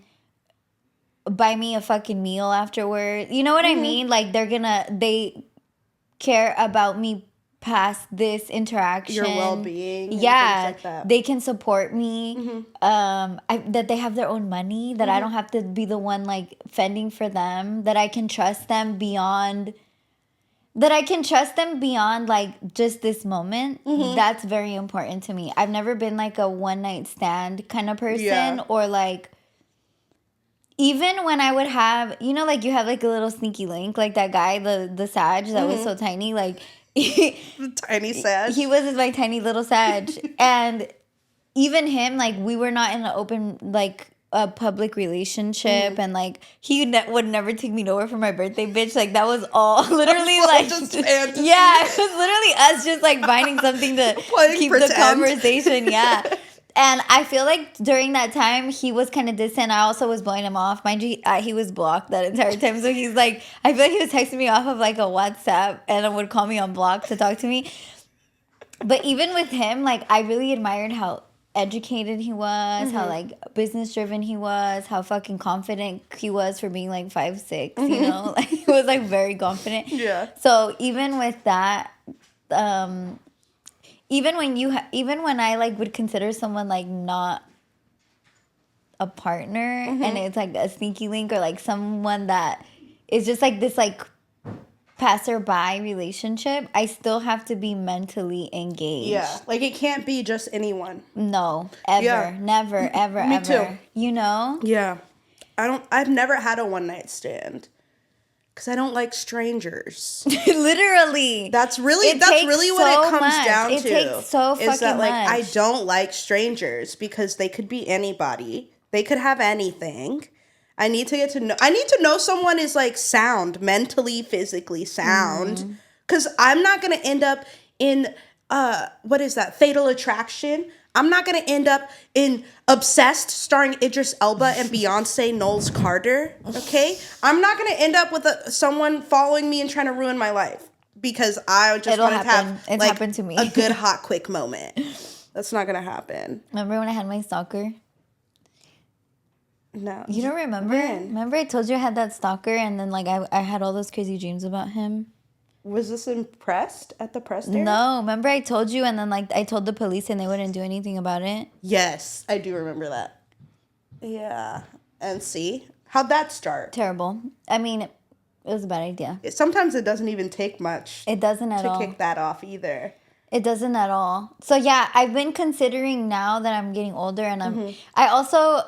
buy me a fucking meal afterward. You know what I mean? Like they care about me past this interaction. Your well-being. Yeah. And things like that. They can support me. That they have their own money. That I don't have to be the one like fending for them. That I can trust them beyond. That I can trust them beyond like just this moment. That's very important to me. I've never been like a one night stand kind of person, or like. Even when I would have, you know, like you have like a little sneaky link, like that guy, the Sag that was so tiny, like the tiny Sag. He was my tiny little Sag, and even him, like we were not in an open like a public relationship, and like he would never take me nowhere for my birthday, bitch. Like that was all literally like just fantasy. Yeah, it was literally us just like finding something to keep the conversation. Yeah. And I feel like during that time, he was kind of distant. I also was blowing him off. Mind you, he was blocked that entire time. So he's like, I feel like he was texting me off of like a WhatsApp and would call me on block to talk to me. But even with him, like I really admired how educated he was, how like business driven he was, how fucking confident he was for being like 5'6", you know? Like he was like very confident. Yeah. So even with that, even when I like would consider someone like not a partner, and it's like a sneaky link, or like someone that is just like this like passerby relationship, I still have to be mentally engaged. Yeah, like it can't be just anyone. No, ever, never, ever, Me ever. too. You know? Yeah, I've never had a one night stand. Because I don't like strangers. Literally. That's really what it comes down to. It takes so fucking much. Is that, like, I don't like strangers because they could be anybody. They could have anything. I need to know someone is, like, sound, mentally, physically sound. Because I'm not going to end up in, what is that, Fatal Attraction. I'm not going to end up in Obsessed starring Idris Elba and Beyonce Knowles Carter, okay? I'm not going to end up with someone following me and trying to ruin my life because I just want to have like happened to me. a good hot quick moment. That's not gonna happen. Remember when I had my stalker? No. You don't remember? When? Remember I told you I had that stalker and then like I had all those crazy dreams about him? Was this at the press area? No, remember I told you and then like I told the police and they wouldn't do anything about it? Yes, I do remember that. Yeah. And see? How'd that start? Terrible. I mean, it was a bad idea. Sometimes it doesn't even take much It doesn't at all. to kick that off either. It doesn't at all. So yeah, I've been considering now that I'm getting older and I also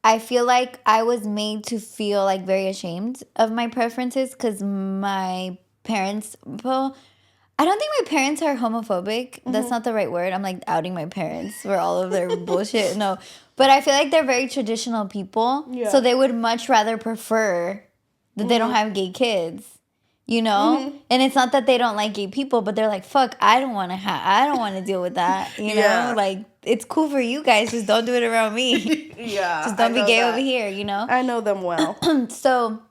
I feel like I was made to feel like very ashamed of my preferences because my parents, well, I don't think my parents are homophobic. That's not the right word. I'm like outing my parents for all of their bullshit. No, but I feel like they're very traditional people. Yeah. So they would much rather prefer that they don't have gay kids. You know? And it's not that they don't like gay people, but they're like, fuck, I don't want to deal with that. You know? Like, it's cool for you guys. Just don't do it around me. Yeah. Just don't be gay over here, you know? I know them well. So,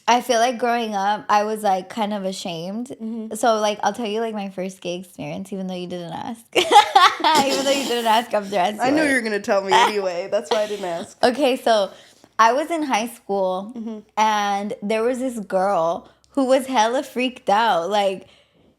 I feel like growing up, I was, like, kind of ashamed. So, like, I'll tell you, like, my first gay experience, even though you didn't ask. Even though you didn't ask, I'm dressed. I knew you were going to tell me anyway. That's why I didn't ask. Okay, so, I was in high school, and there was this girl who was hella freaked out. Like,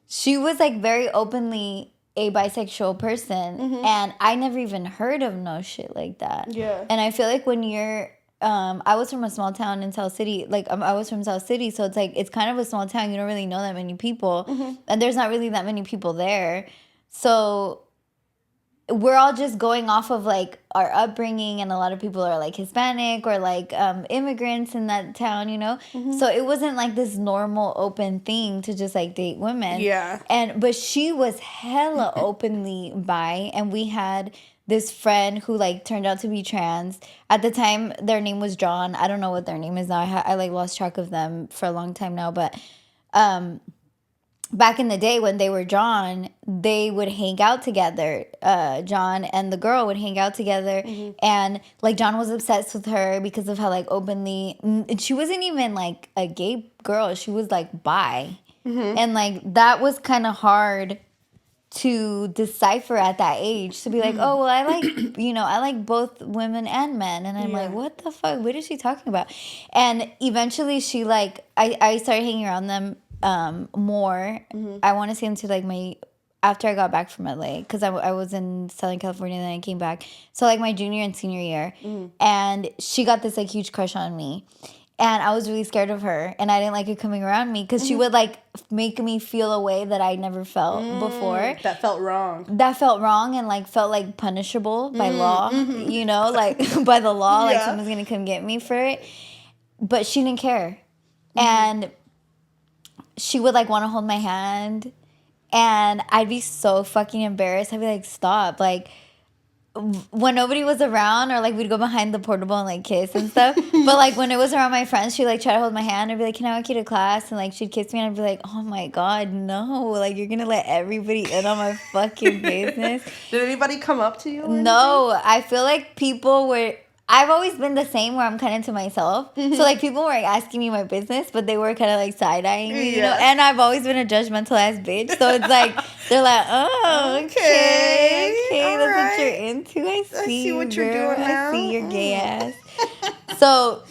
she was, like, very openly a bisexual person. And I never even heard of no shit like that. Yeah. And I feel like when you're, I was from a small town in South City. Like, I was from South City. So it's, like, it's kind of a small town. You don't really know that many people. And there's not really that many people there. So we're all just going off of like our upbringing, and a lot of people are like Hispanic or like immigrants in that town, you know. So it wasn't like this normal open thing to just like date women. Yeah. But she was hella openly bi, and we had this friend who like turned out to be trans. At the time, their name was John. I don't know what their name is now. I like lost track of them for a long time now, but back in the day when they were John, they would hang out together. John and the girl would hang out together. And, like, John was obsessed with her because of how, like, openly... And she wasn't even, like, a gay girl. She was, like, bi. And, like, that was kind of hard to decipher at that age. To be like, oh, well, I like, you know, I like both women and men. And I'm like, what the fuck? What is she talking about? And eventually she, like... I started hanging around them more. I want to say into like my after I got back from LA, because I was in Southern California and then I came back, so like my junior and senior year. And she got this like huge crush on me, and I was really scared of her, and I didn't like her coming around me because she would like make me feel a way that I never felt before. That felt wrong. And like felt like punishable by law, you know, like by the law, like someone's gonna come get me for it. But she didn't care. And she would, like, want to hold my hand, and I'd be so fucking embarrassed. I'd be like, stop. Like, when nobody was around, or, like, we'd go behind the portable and, like, kiss and stuff. But, like, when it was around my friends, she'd, like, try to hold my hand. I'd be like, can I walk you to class? And, like, she'd kiss me, and I'd be like, oh, my God, no. Like, you're going to let everybody in on my fucking business. Did anybody come up to you? No. I feel like people were... I've always been the same where I'm kind of to myself. So, like, people were like, asking me my business, but they were kind of, like, side-eyeing me, you know? And I've always been a judgmental-ass bitch. So, it's like, they're like, oh, okay, that's what you're into. I see what you're doing now. I see your gay ass. So,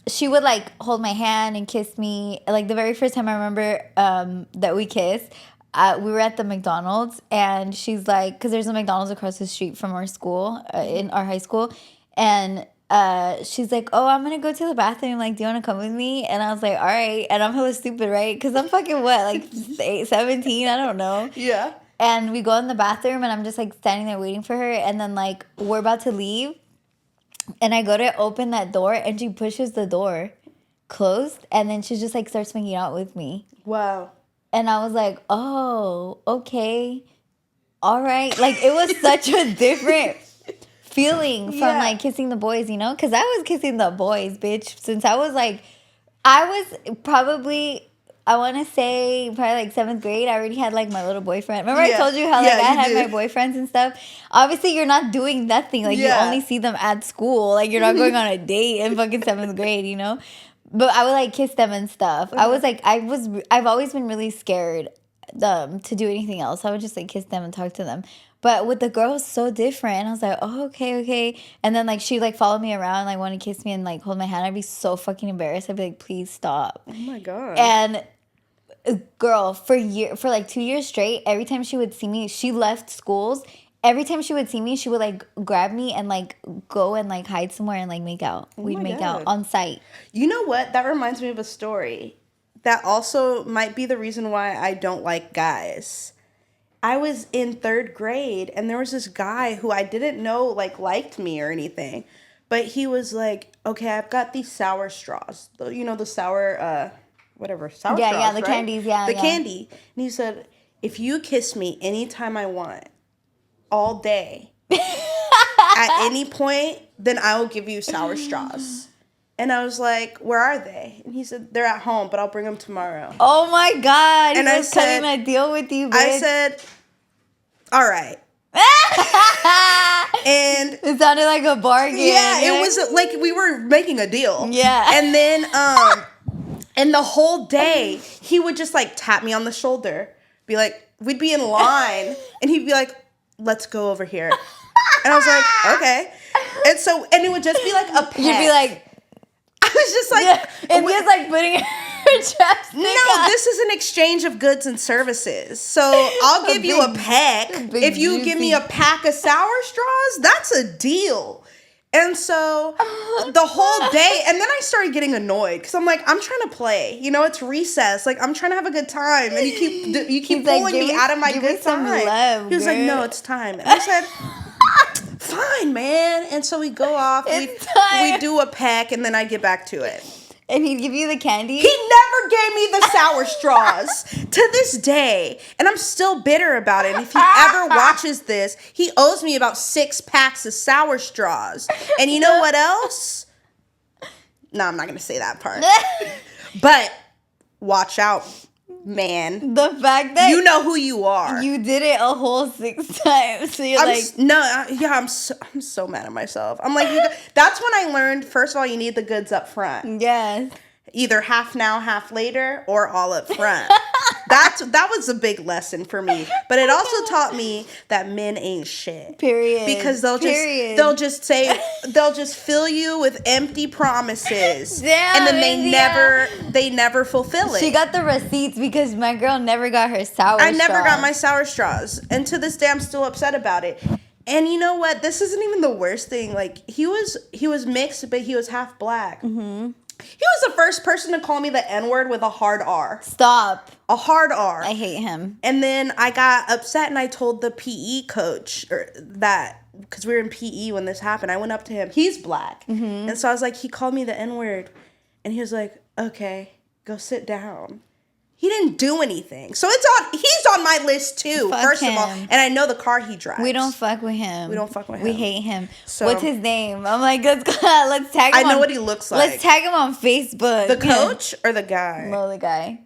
she would, like, hold my hand and kiss me. Like, the very first time I remember that we kissed, we were at the McDonald's, and she's like, because there's a McDonald's across the street from our school, in our high school. And she's like, oh, I'm going to go to the bathroom. Like, do you want to come with me? And I was like, all right. And I'm hella stupid, right? Because I'm fucking what? Like 17? I don't know. Yeah. And we go in the bathroom, and I'm just, like, standing there waiting for her. And then, like, we're about to leave. And I go to open that door, and she pushes the door closed. And then she just, like, starts making out with me. Wow. And I was like, oh, okay. All right. Like, it was such a different... feeling from like kissing the boys, you know, because I was kissing the boys, bitch, since I was like, I was probably, I want to say probably like 7th grade. I already had like my little boyfriend. Remember I told you how like I had my boyfriends and stuff. Obviously you're not doing nothing, like you only see them at school, like you're not going on a date in fucking 7th grade, you know. But I would like kiss them and stuff. I was like, I've always been really scared to do anything else. I would just like kiss them and talk to them. But with the girl, it was so different. And I was like, oh, okay. And then like she like followed me around, like want to kiss me and like hold my hand. I'd be so fucking embarrassed. I'd be like, please stop. Oh my God. And girl, for like 2 years straight, every time she would see me, she left schools. Every time she would see me, she would like grab me and like go and like hide somewhere and like make out. We'd make out on site. You know what? That reminds me of a story. That also might be the reason why I don't like guys. I was in 3rd grade and there was this guy who I didn't know like liked me or anything. But he was like, okay, I've got these sour straws. You know, the sour, sour straws, Yeah, the right? candies, The candy. And he said, if you kiss me anytime I want, all day, at any point, then I will give you sour straws. And I was like, where are they? And he said, they're at home, but I'll bring them tomorrow. Oh my God. And I said, cutting a deal with you, bitch. I said, all right. And it sounded like a bargain. Yeah, it was like we were making a deal. Yeah. And then, and the whole day, he would just like tap me on the shoulder, be like, we'd be in line, and he'd be like, let's go over here. And I was like, okay. And it would just be like a pet. You'd be like, I was just like, yeah, and just like putting her chapstick no, on. this is an exchange of goods and services. So I'll give you a peck. If you give me a pack of sour straws, that's a deal. And so the whole day, and then I started getting annoyed because I'm like, I'm trying to play. You know, it's recess. Like, I'm trying to have a good time, and you keep pulling like, me out of my good time. He was like, no, it's time. And I said, fine, man. And so we go off. We do a peck, and then I get back to it. And he'd give you the candy? He never gave me the sour straws to this day. And I'm still bitter about it. And if he ever watches this, he owes me about 6 packs of sour straws. And you know what else? No, I'm not going to say that part. But watch out, man. The fact that you know who you are. You did it a whole 6 times. So you're I'm so mad at myself. I'm like, that's when I learned, first of all, you need the goods up front. Yes. Either half now, half later, or all up front. That was a big lesson for me. But it also taught me that men ain't shit. Period. Because they'll just fill you with empty promises. Damn, and then they never fulfill it. She got the receipts because my girl never got her sour straws. I never got my sour straws. And to this day I'm still upset about it. And you know what? This isn't even the worst thing. Like, he was mixed, but he was half black. Mm-hmm. He was the first person to call me the N-word with a hard R. Stop. A hard R. I hate him. And then I got upset and I told the PE coach that, because we were in PE when this happened, I went up to him. He's black. Mm-hmm. And so I was like, he called me the N-word. And he was like, okay, go sit down. He didn't do anything. So he's on my list too, first of all. And I know the car he drives. We don't fuck with him. We hate him. So, what's his name? I'm like, let's tag him. I know what he looks like. Let's tag him on Facebook. The coach or the guy? No, the guy.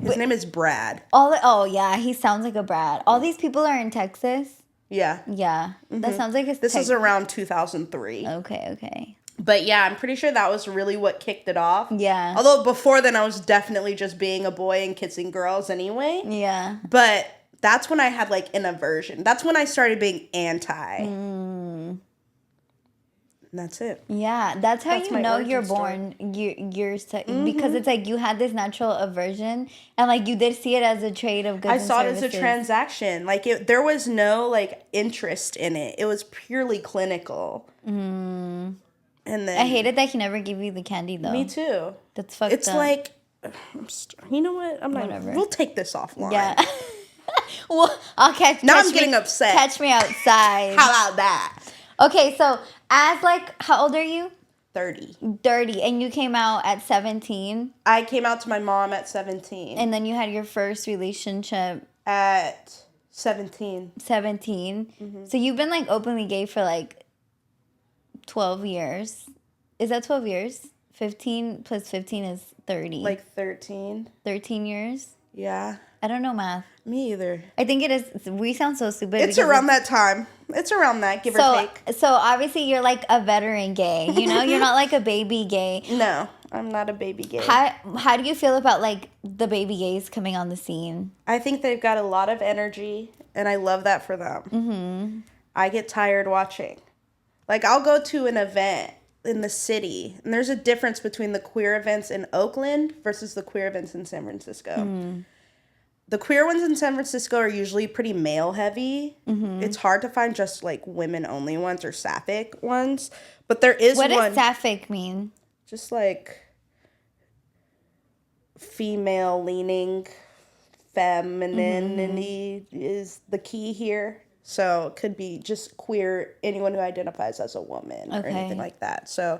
His name is Brad. Oh yeah, he sounds like a Brad. All these people are in Texas. Yeah. Yeah. Mm-hmm. That sounds like This is around 2003. Okay. But yeah, I'm pretty sure that was really what kicked it off. Yeah. Although before then, I was definitely just being a boy and kissing girls anyway. Yeah. But that's when I had like an aversion. That's when I started being anti. And that's it. Yeah, that's how you know you're born. Because it's like you had this natural aversion, and like you did see it as a trait of goods. I saw it as a transaction. Like there was no like interest in it. It was purely clinical. And then I hated that he never gave you the candy though. Me too. That's fucked up. It's like, you know what? I'm not. Whatever. We'll take this offline. Yeah. Well, I'll catch. Now I'm getting upset. Catch me outside. How about that? Okay, so as like, how old are you? 30. 30, and you came out at 17. I came out to my mom at 17. And then you had your first relationship at 17. 17. Mm-hmm. So you've been like openly gay for like 12 years. Is that 12 years? 15 plus 15 is 30. Like 13. 13 years? Yeah. I don't know math. Me either. I think it is. We sound so stupid. It's around that time. It's around that, give or take. So obviously you're like a veteran gay, you know? You're not like a baby gay. No. I'm not a baby gay. How do you feel about like the baby gays coming on the scene? I think they've got a lot of energy, and I love that for them. Mm-hmm. I get tired watching. Like, I'll go to an event in the city, and there's a difference between the queer events in Oakland versus the queer events in San Francisco. Mm. The queer ones in San Francisco are usually pretty male heavy. Mm-hmm. It's hard to find just like women only ones or sapphic ones, but there is one. What does sapphic mean? Just like female leaning, femininity is the key here. So it could be just queer, anyone who identifies as a woman or anything like that. So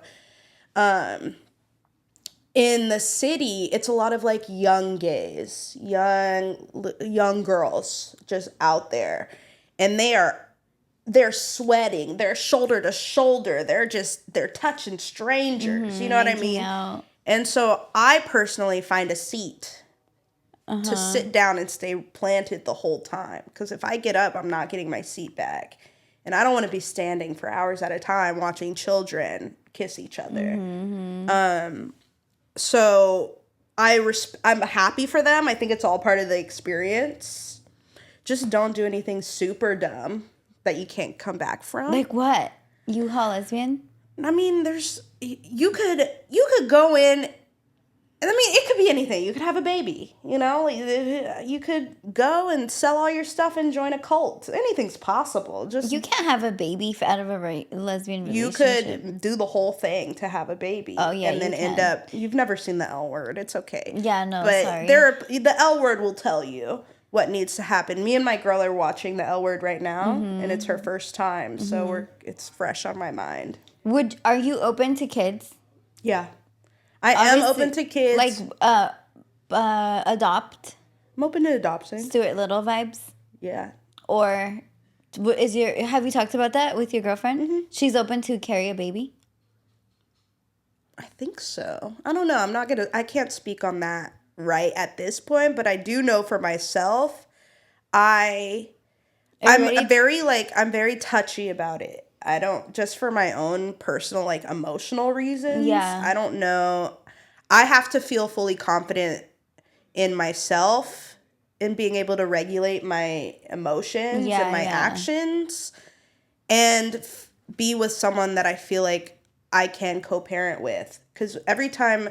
in the city, it's a lot of like young gays, young girls just out there. And they're sweating, they're shoulder to shoulder, they're touching strangers. You know what I mean? Out. And so I personally find a seat to sit down and stay planted the whole time. Because if I get up, I'm not getting my seat back. And I don't want to be standing for hours at a time watching children kiss each other. Mm-hmm. So I'm happy for them. I think it's all part of the experience. Just don't do anything super dumb that you can't come back from. Like what? Uhaul Lesbian? I mean, you could go in. I mean, it could be anything. You could have a baby, you know? You could go and sell all your stuff and join a cult. Anything's possible. Just you can't have a baby out of a lesbian relationship. You could do the whole thing to have a baby. Oh, yeah, and then end up, you've never seen the L word. It's okay. Yeah, no, but sorry. The L word will tell you what needs to happen. Me and my girl are watching the L word right now, and it's her first time, so it's fresh on my mind. Are you open to kids? Yeah. I am open to kids. Like, adopt? I'm open to adopting. Stuart Little vibes? Yeah. Or have you talked about that with your girlfriend? Mm-hmm. She's open to carry a baby? I think so. I don't know. I can't speak on that right at this point, but I do know for myself, I'm very touchy about it. I don't, just for my own personal, like, emotional reasons. Yeah. I don't know. I have to feel fully confident in myself and being able to regulate my emotions and my actions and be with someone that I feel like I can co-parent with. Because every time,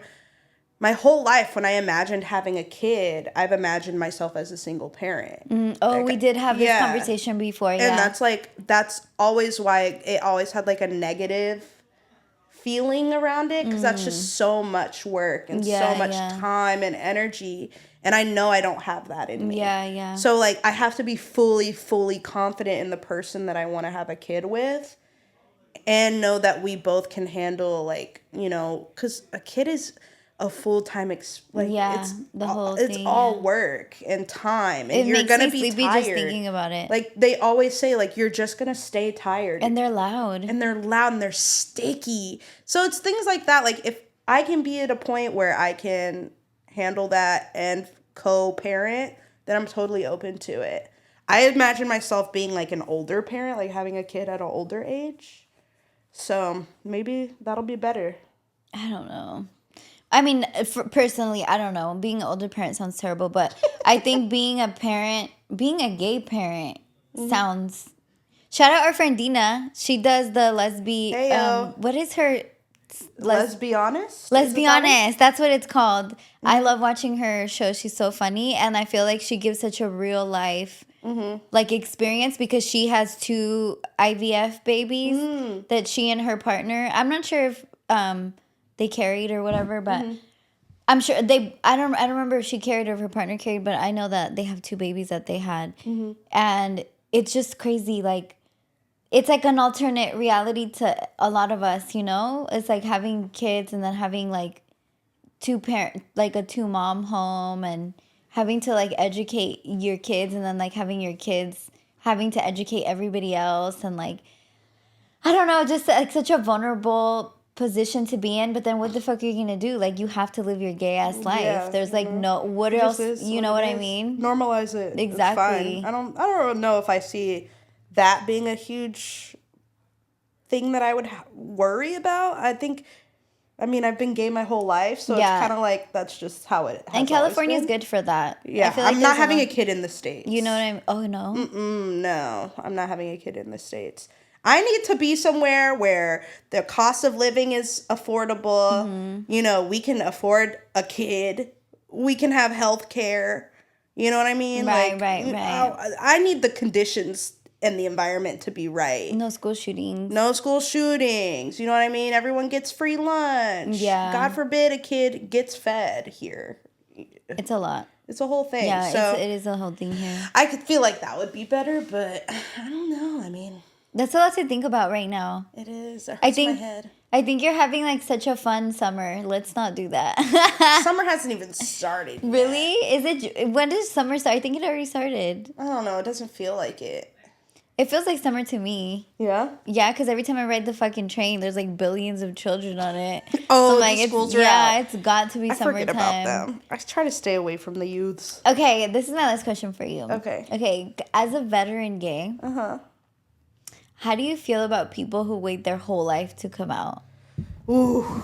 my whole life, when I imagined having a kid, I've imagined myself as a single parent. We did have this conversation before, And that's always why it always had like a negative feeling around it, because that's just so much work and so much time and energy. And I know I don't have that in me. Yeah. So like I have to be fully confident in the person that I want to have a kid with, and know that we both can handle, like, you know, because a kid is a full-time it's all work and time, and you're gonna be tired just thinking about it. Like they always say, like, you're just gonna stay tired, and they're loud and they're sticky. So it's things like that. Like if I can be at a point where I can handle that and co-parent, then I'm totally open to it. I imagine myself being like an older parent, like having a kid at an older age, so maybe that'll be better. I don't know. I mean, personally, I don't know. Being an older parent sounds terrible, but I think being a gay parent sounds... Shout out our friend Dina. She does the what is her... Lesbianist? Lesbianist. That's what it's called. Mm-hmm. I love watching her show. She's so funny, and I feel like she gives such a real life like experience, because she has 2 IVF babies that she and her partner... I'm not sure if... they carried or whatever, but I'm sure I don't remember if she carried or if her partner carried, but I know that they have 2 babies that they had. And it's just crazy. Like, it's like an alternate reality to a lot of us, you know? It's like having kids and then having like 2 like a 2-mom home, and having to like educate your kids, and then like having your kids having to educate everybody else, and like, I don't know, just like such a vulnerable position to be in. But then what the fuck are you gonna do? Like, you have to live your gay ass life. Yeah, there's like no, what else, you know what I mean? Normalize it. Exactly. It's fine. I don't know if I see that being a huge thing that I would worry about. I think I mean, I've been gay my whole life, so it's kind of like that's just how it has. And California is good for that. Yeah, I feel like I'm not having a kid in the States. You know what I mean? Oh, no? No, I'm not having a kid in the States. I need to be somewhere where the cost of living is affordable. Mm-hmm. You know, we can afford a kid. We can have health care. You know what I mean? Right. I need the conditions and the environment to be right. No school shootings. You know what I mean? Everyone gets free lunch. Yeah. God forbid a kid gets fed here. It's a lot. It's a whole thing. Yeah, so it is a whole thing here. I could feel like that would be better, but I don't know. I mean, that's a lot to think about right now. It is. It hurts my head. I think you're having like such a fun summer. Let's not do that. Summer hasn't even started yet. Really? Is it? When does summer start? I think it already started. I don't know. It doesn't feel like it. It feels like summer to me. Yeah? Yeah, because every time I ride the fucking train, there's like billions of children on it. Oh, so like, the schools are out. Yeah, it's got to be summertime. I forget about them. I try to stay away from the youths. Okay, this is my last question for you. Okay, as a veteran gay, how do you feel about people who wait their whole life to come out? Ooh.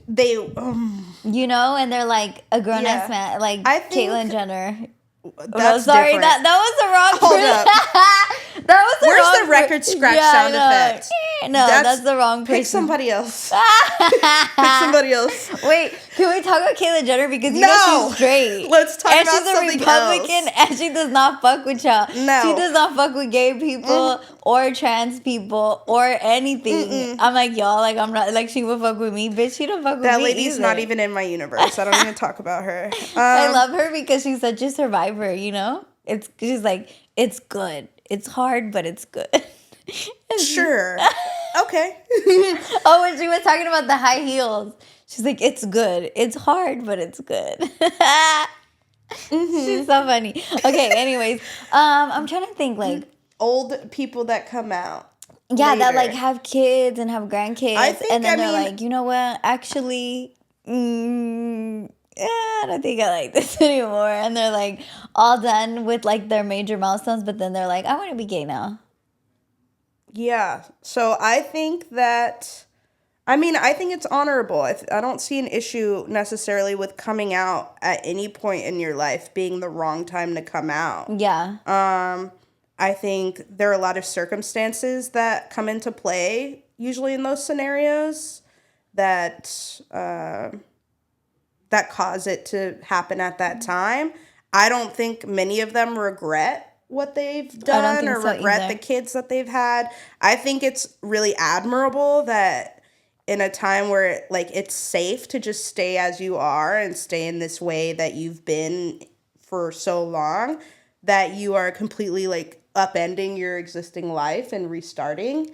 They, You know, and they're like a grown-ass man, like Caitlyn Jenner. That's sorry, different. that was the wrong Hold up. That was the Where's wrong the record scratch sound effect? No, that's the wrong person. Pick somebody else. Pick somebody else. Wait, can we talk about Caitlyn Jenner? Because you know she's straight. Let's talk about something else. And she's a Republican, and she does not fuck with y'all. No. She does not fuck with gay people or trans people or anything. I'm like, y'all, like, I'm not, like, she would fuck with me. Bitch, she don't fuck with me That lady's either. not even in my universe. I don't even talk about her. I love her because she's such a survivor, you know? She's like, it's good. It's hard, but it's good. Sure. Okay. Oh, when she was talking about the high heels, she's like, it's good. It's hard, but it's good. She's so funny. Okay, anyways, I'm trying to think, like, old people that come out. Yeah, later. that like have kids and have grandkids, and then they're like, you know what? Actually, I don't think I like this anymore. And they're like all done with like their major milestones, but then they're like, I want to be gay now. Yeah. So I think it's honorable. I don't see an issue necessarily with coming out at any point in your life being the wrong time to come out. Yeah. I think there are a lot of circumstances that come into play usually in those scenarios that cause it to happen at that time. I don't think many of them regret what they've done or regret the kids that they've had. I think it's really admirable that in a time where like it's safe to just stay as you are and stay in this way that you've been for so long, that you are completely like upending your existing life and restarting,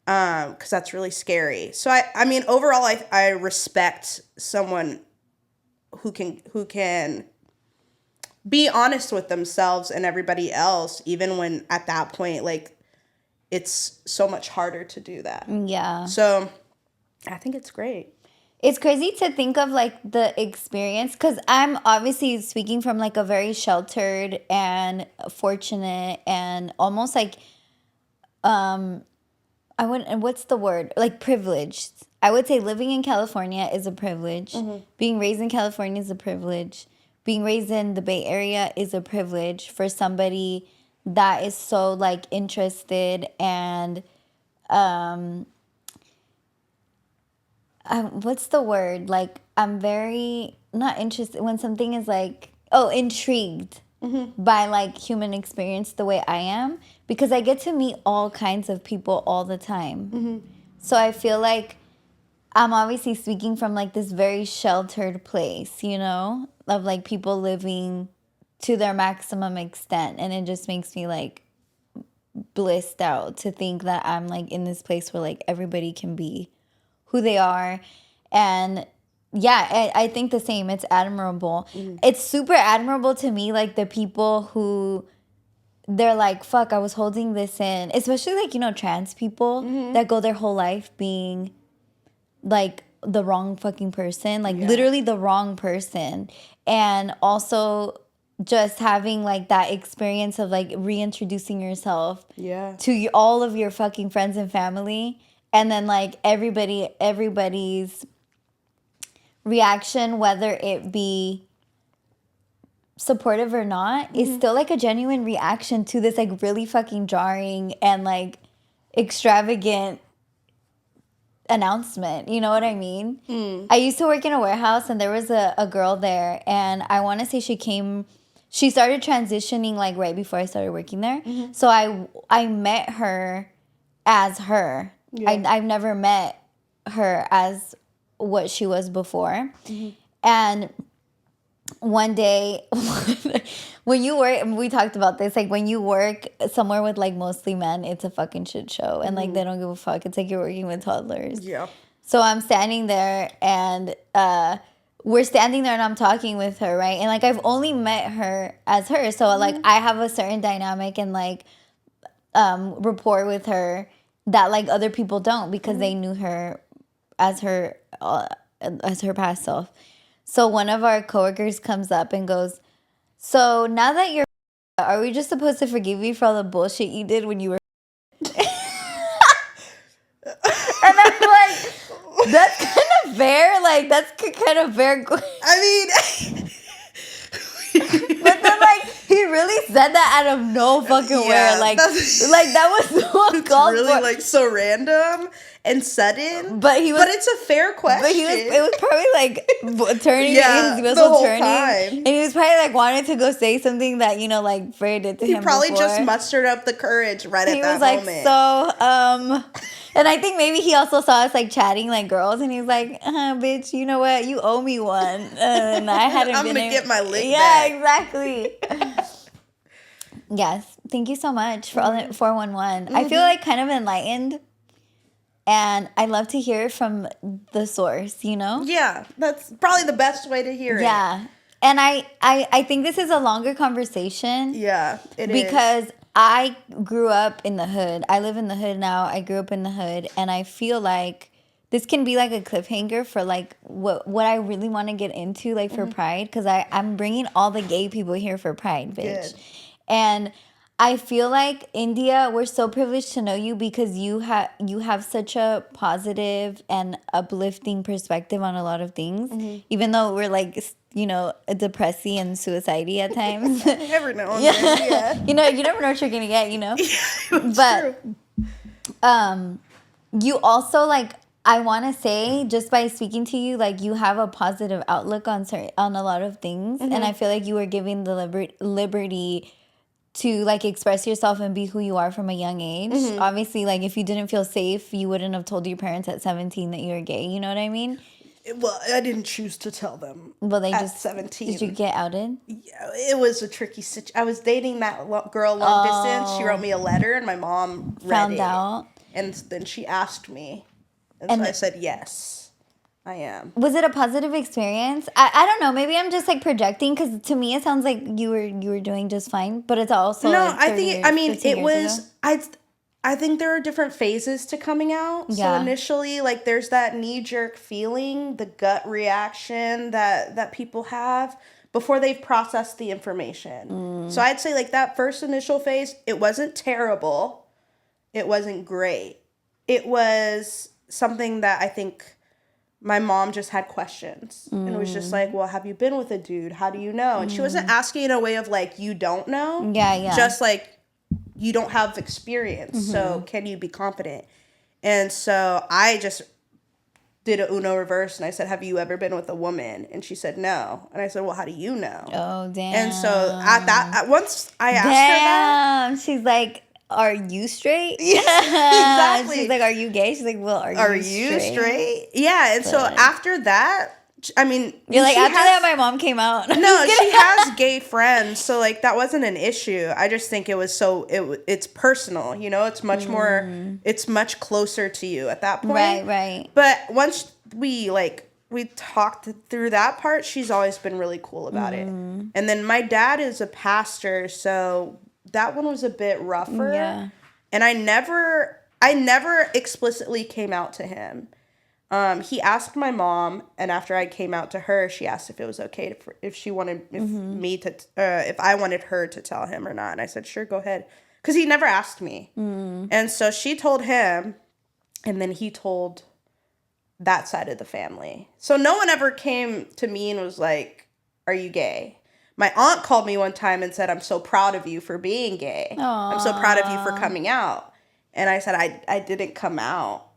because that's really scary. So I mean overall I respect someone who can be honest with themselves and everybody else, even when at that point, like, it's so much harder to do that. Yeah. So I think it's great. It's crazy to think of, like, the experience, because I'm obviously speaking from, like, a very sheltered and fortunate and almost, like, what's the word? Like, privileged. I would say living in California is a privilege. Mm-hmm. Being raised in California is a privilege. Being raised in the Bay Area is a privilege for somebody that is so, like, interested and, what's the word? Like, I'm very, not interested, when something is, like, intrigued by, like, human experience the way I am. Because I get to meet all kinds of people all the time. Mm-hmm. So I feel like I'm obviously speaking from, like, this very sheltered place, you know, of, like, people living to their maximum extent. And it just makes me, like, blissed out to think that I'm, like, in this place where, like, everybody can be who they are. And, yeah, I think the same. It's admirable. Mm-hmm. It's super admirable to me, like, the people who, they're like, fuck, I was holding this in. Especially, like, you know, trans people that go their whole life being, like, the wrong fucking person, like literally the wrong person, and also just having like that experience of like reintroducing yourself to all of your fucking friends and family, and then like everybody's reaction, whether it be supportive or not, is still like a genuine reaction to this like really fucking jarring and like extravagant announcement. You know what I mean? I used to work in a warehouse, and there was a girl there, and I want to say she started transitioning like right before I started working there. So I met her as her. Yeah. I've never met her as what she was before. And one day, when you work, we talked about this, like when you work somewhere with like mostly men, it's a fucking shit show. And like they don't give a fuck. It's like you're working with toddlers. Yeah. So I'm standing there, and we're standing there, and I'm talking with her, right? And like I've only met her as her. So like I have a certain dynamic and like rapport with her that like other people don't, because they knew her as her past self. So one of our coworkers comes up and goes, "So now that you're, are we just supposed to forgive you for all the bullshit you did when you were?" And I'm like, that's kind of fair. Like that's kind of fair. I mean, But then like he really said that out of no fucking where. Like that was so uncalled really for. like so random and sudden. But it's a fair question. But it was probably like turning his the whistle whole turning, time. and he was probably like wanting to go say something that like Frey did to him. He probably before. just mustered up the courage right at that moment. He was like, so and I think maybe he also saw us like chatting like girls, and he was like, bitch, you know what? You owe me one, and I hadn't. I'm gonna get my lick back. back. Exactly. Yes, thank you so much for all that 411. I feel like kind of enlightened. And I love to hear it from the source, you know? Yeah, that's probably the best way to hear it. Yeah. And I think this is a longer conversation. Yeah, it is. Because I grew up in the hood. I live in the hood now. I grew up in the hood. And I feel like this can be like a cliffhanger for like what I really want to get into, like for Pride. Because I'm bringing all the gay people here for Pride, bitch. Good. And I feel like India, we're so privileged to know you because you have such a positive and uplifting perspective on a lot of things, even though we're like, depressing and suicidy at times. Every now and then, yeah. You never know what you're gonna get, But true. You also like, I want to say, just by speaking to you, like you have a positive outlook on a lot of things, and I feel like you were giving the liberty to like express yourself and be who you are from a young age. Obviously, like if you didn't feel safe, you wouldn't have told your parents at 17 that you were gay. You know what I mean? Well, I didn't choose to tell them. Well, they at just 17. Did you get outed? Yeah, it was a tricky situation. I was dating that girl long distance. She wrote me a letter, and my mom Found out, and then she asked me, and so I said yes. I am. Was it a positive experience? I don't know. Maybe I'm just like projecting, because to me it sounds like you were doing just fine. But it's also no. Like I think. I mean, it was. Ago. I think there are different phases to coming out. Yeah. So initially, like there's that knee-jerk feeling, the gut reaction that people have before they've processed the information. So I'd say like that first initial phase, it wasn't terrible. It wasn't great. It was something that I think my mom just had questions. And it was just like, well, have you been with a dude? How do you know? And she wasn't asking in a way of like, you don't know. Yeah. Just like, you don't have experience. So can you be confident? And so I just did a Uno reverse, and I said, have you ever been with a woman? And she said, no. And I said, well, how do you know? Oh, damn. And so once I asked her that. She's like, are you straight? Yeah, exactly. She's like, are you gay? She's like, well, are you straight? Yeah, and so after that, I mean, you're like, after that, my mom came out. No, she has gay friends, so like that wasn't an issue. I just think it was it's personal, it's much more, it's much closer to you at that point. Right. But once we talked through that part, she's always been really cool about it. And then my dad is a pastor, so that one was a bit rougher. Yeah. And I never explicitly came out to him. He asked my mom, and after I came out to her, she asked if it was okay if I wanted her to tell him or not. And I said, sure, go ahead. Because he never asked me. And so she told him, And then he told that side of the family. So no one ever came to me and was like, are you gay? My aunt called me one time and said, I'm so proud of you for being gay. Aww. I'm so proud of you for coming out. And I said, I didn't come out.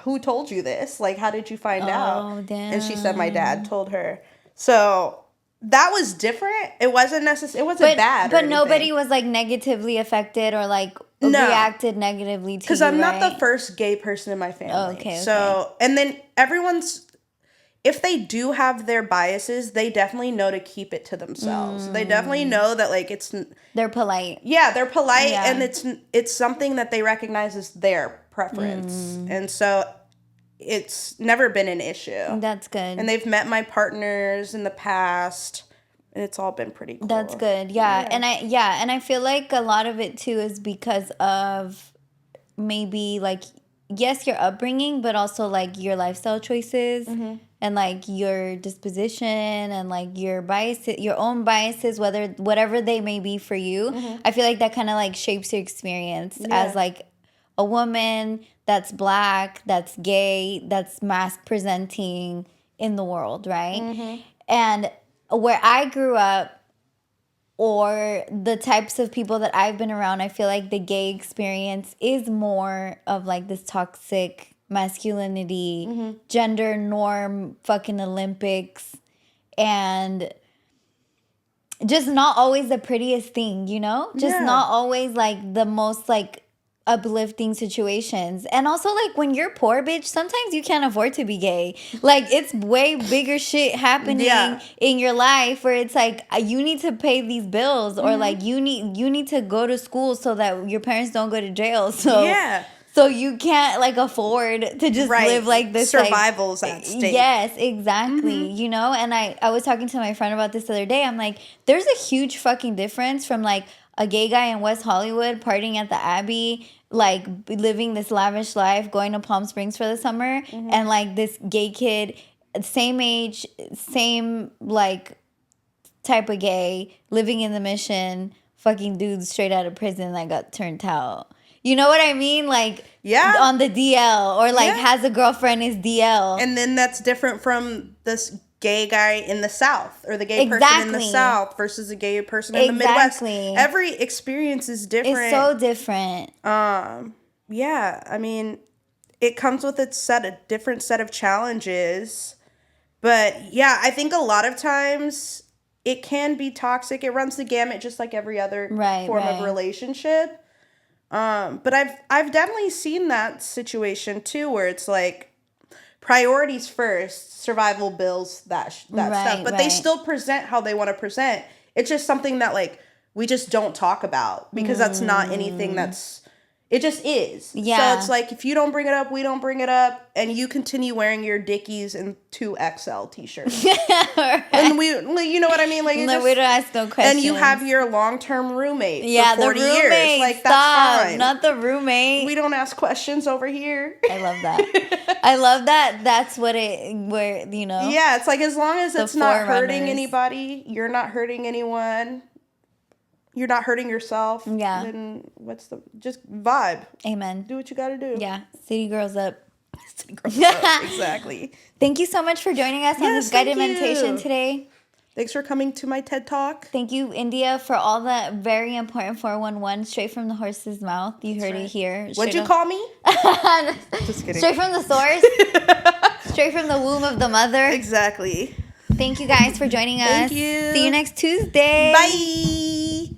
Who told you this? Like, how did you find out? Damn. And she said my dad told her. So that was different. It wasn't bad. But nobody was like negatively affected or like reacted negatively to you, because I'm not the first gay person in my family. Oh, okay. So, and then if they do have their biases, they definitely know to keep it to themselves. They definitely know that like they're polite. Yeah, they're polite, and it's something that they recognize as their preference, and so it's never been an issue. That's good. And they've met my partners in the past, and it's all been pretty cool. That's good. Yeah. And I feel like a lot of it too is because of maybe like, yes, your upbringing, but also like your lifestyle choices and like your disposition and like your biases, your own biases, whatever they may be for you. I feel like that kind of like shapes your experience as like a woman that's Black, that's gay, that's mask presenting in the world, right? And where I grew up, or the types of people that I've been around, I feel like the gay experience is more of like this toxic masculinity, gender norm, fucking Olympics, and just not always the prettiest thing, you know? Just not always like the most like uplifting situations. And also like when you're poor, bitch, sometimes you can't afford to be gay. Like it's way bigger shit happening in your life where it's like you need to pay these bills or like you need to go to school so that your parents don't go to jail. So you can't like afford to just live like this. Survival's like, at stake. Yes, exactly. You know, and I was talking to my friend about this the other day. I'm like, there's a huge fucking difference from like a gay guy in West Hollywood partying at the Abbey, like living this lavish life, going to Palm Springs for the summer, and like this gay kid, same age, same like type of gay, living in the Mission, fucking dudes straight out of prison that got turned out. You know what I mean? Like, on the DL, or like has a girlfriend is DL. And then that's different from this gay guy in the South, or the gay person in the South versus a gay person in the Midwest. Every experience is different. It's so different. Yeah, I mean, it comes with its different set of challenges. But yeah, I think a lot of times it can be toxic. It runs the gamut just like every other form of relationship. But I've definitely seen that situation too, where it's like priorities first, survival bills, that stuff. But they still present how they want to present. It's just something that like we just don't talk about because that's not anything it just is. Yeah. So it's like if you don't bring it up, we don't bring it up, and you continue wearing your Dickies and 2XL t-shirts. And we, you know what I mean? Like we don't ask no questions. And you have your long-term roommate for 40 years. Like that's fine. Not the roommate. We don't ask questions over here. I love that. I love that. That's where you know. Yeah, it's like as long as it's not hurting anybody, you're not hurting anyone. You're not hurting yourself. Yeah. Then just vibe. Amen. Do what you got to do. Yeah. City girls up. City girls up. Exactly. Thank you so much for joining us on this guided meditation today. Thanks for coming to my TED Talk. Thank you, India, for all the very important 411 straight from the horse's mouth. You heard it here. What'd you call me? Just kidding. Straight from the source. Straight from the womb of the mother. Exactly. Thank you guys for joining us. Thank you. See you next Tuesday. Bye.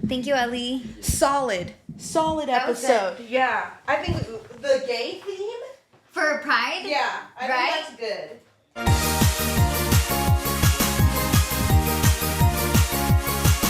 Thank you, Ali. Solid episode. Yeah. I think the gay theme for Pride? Yeah. I think that's good.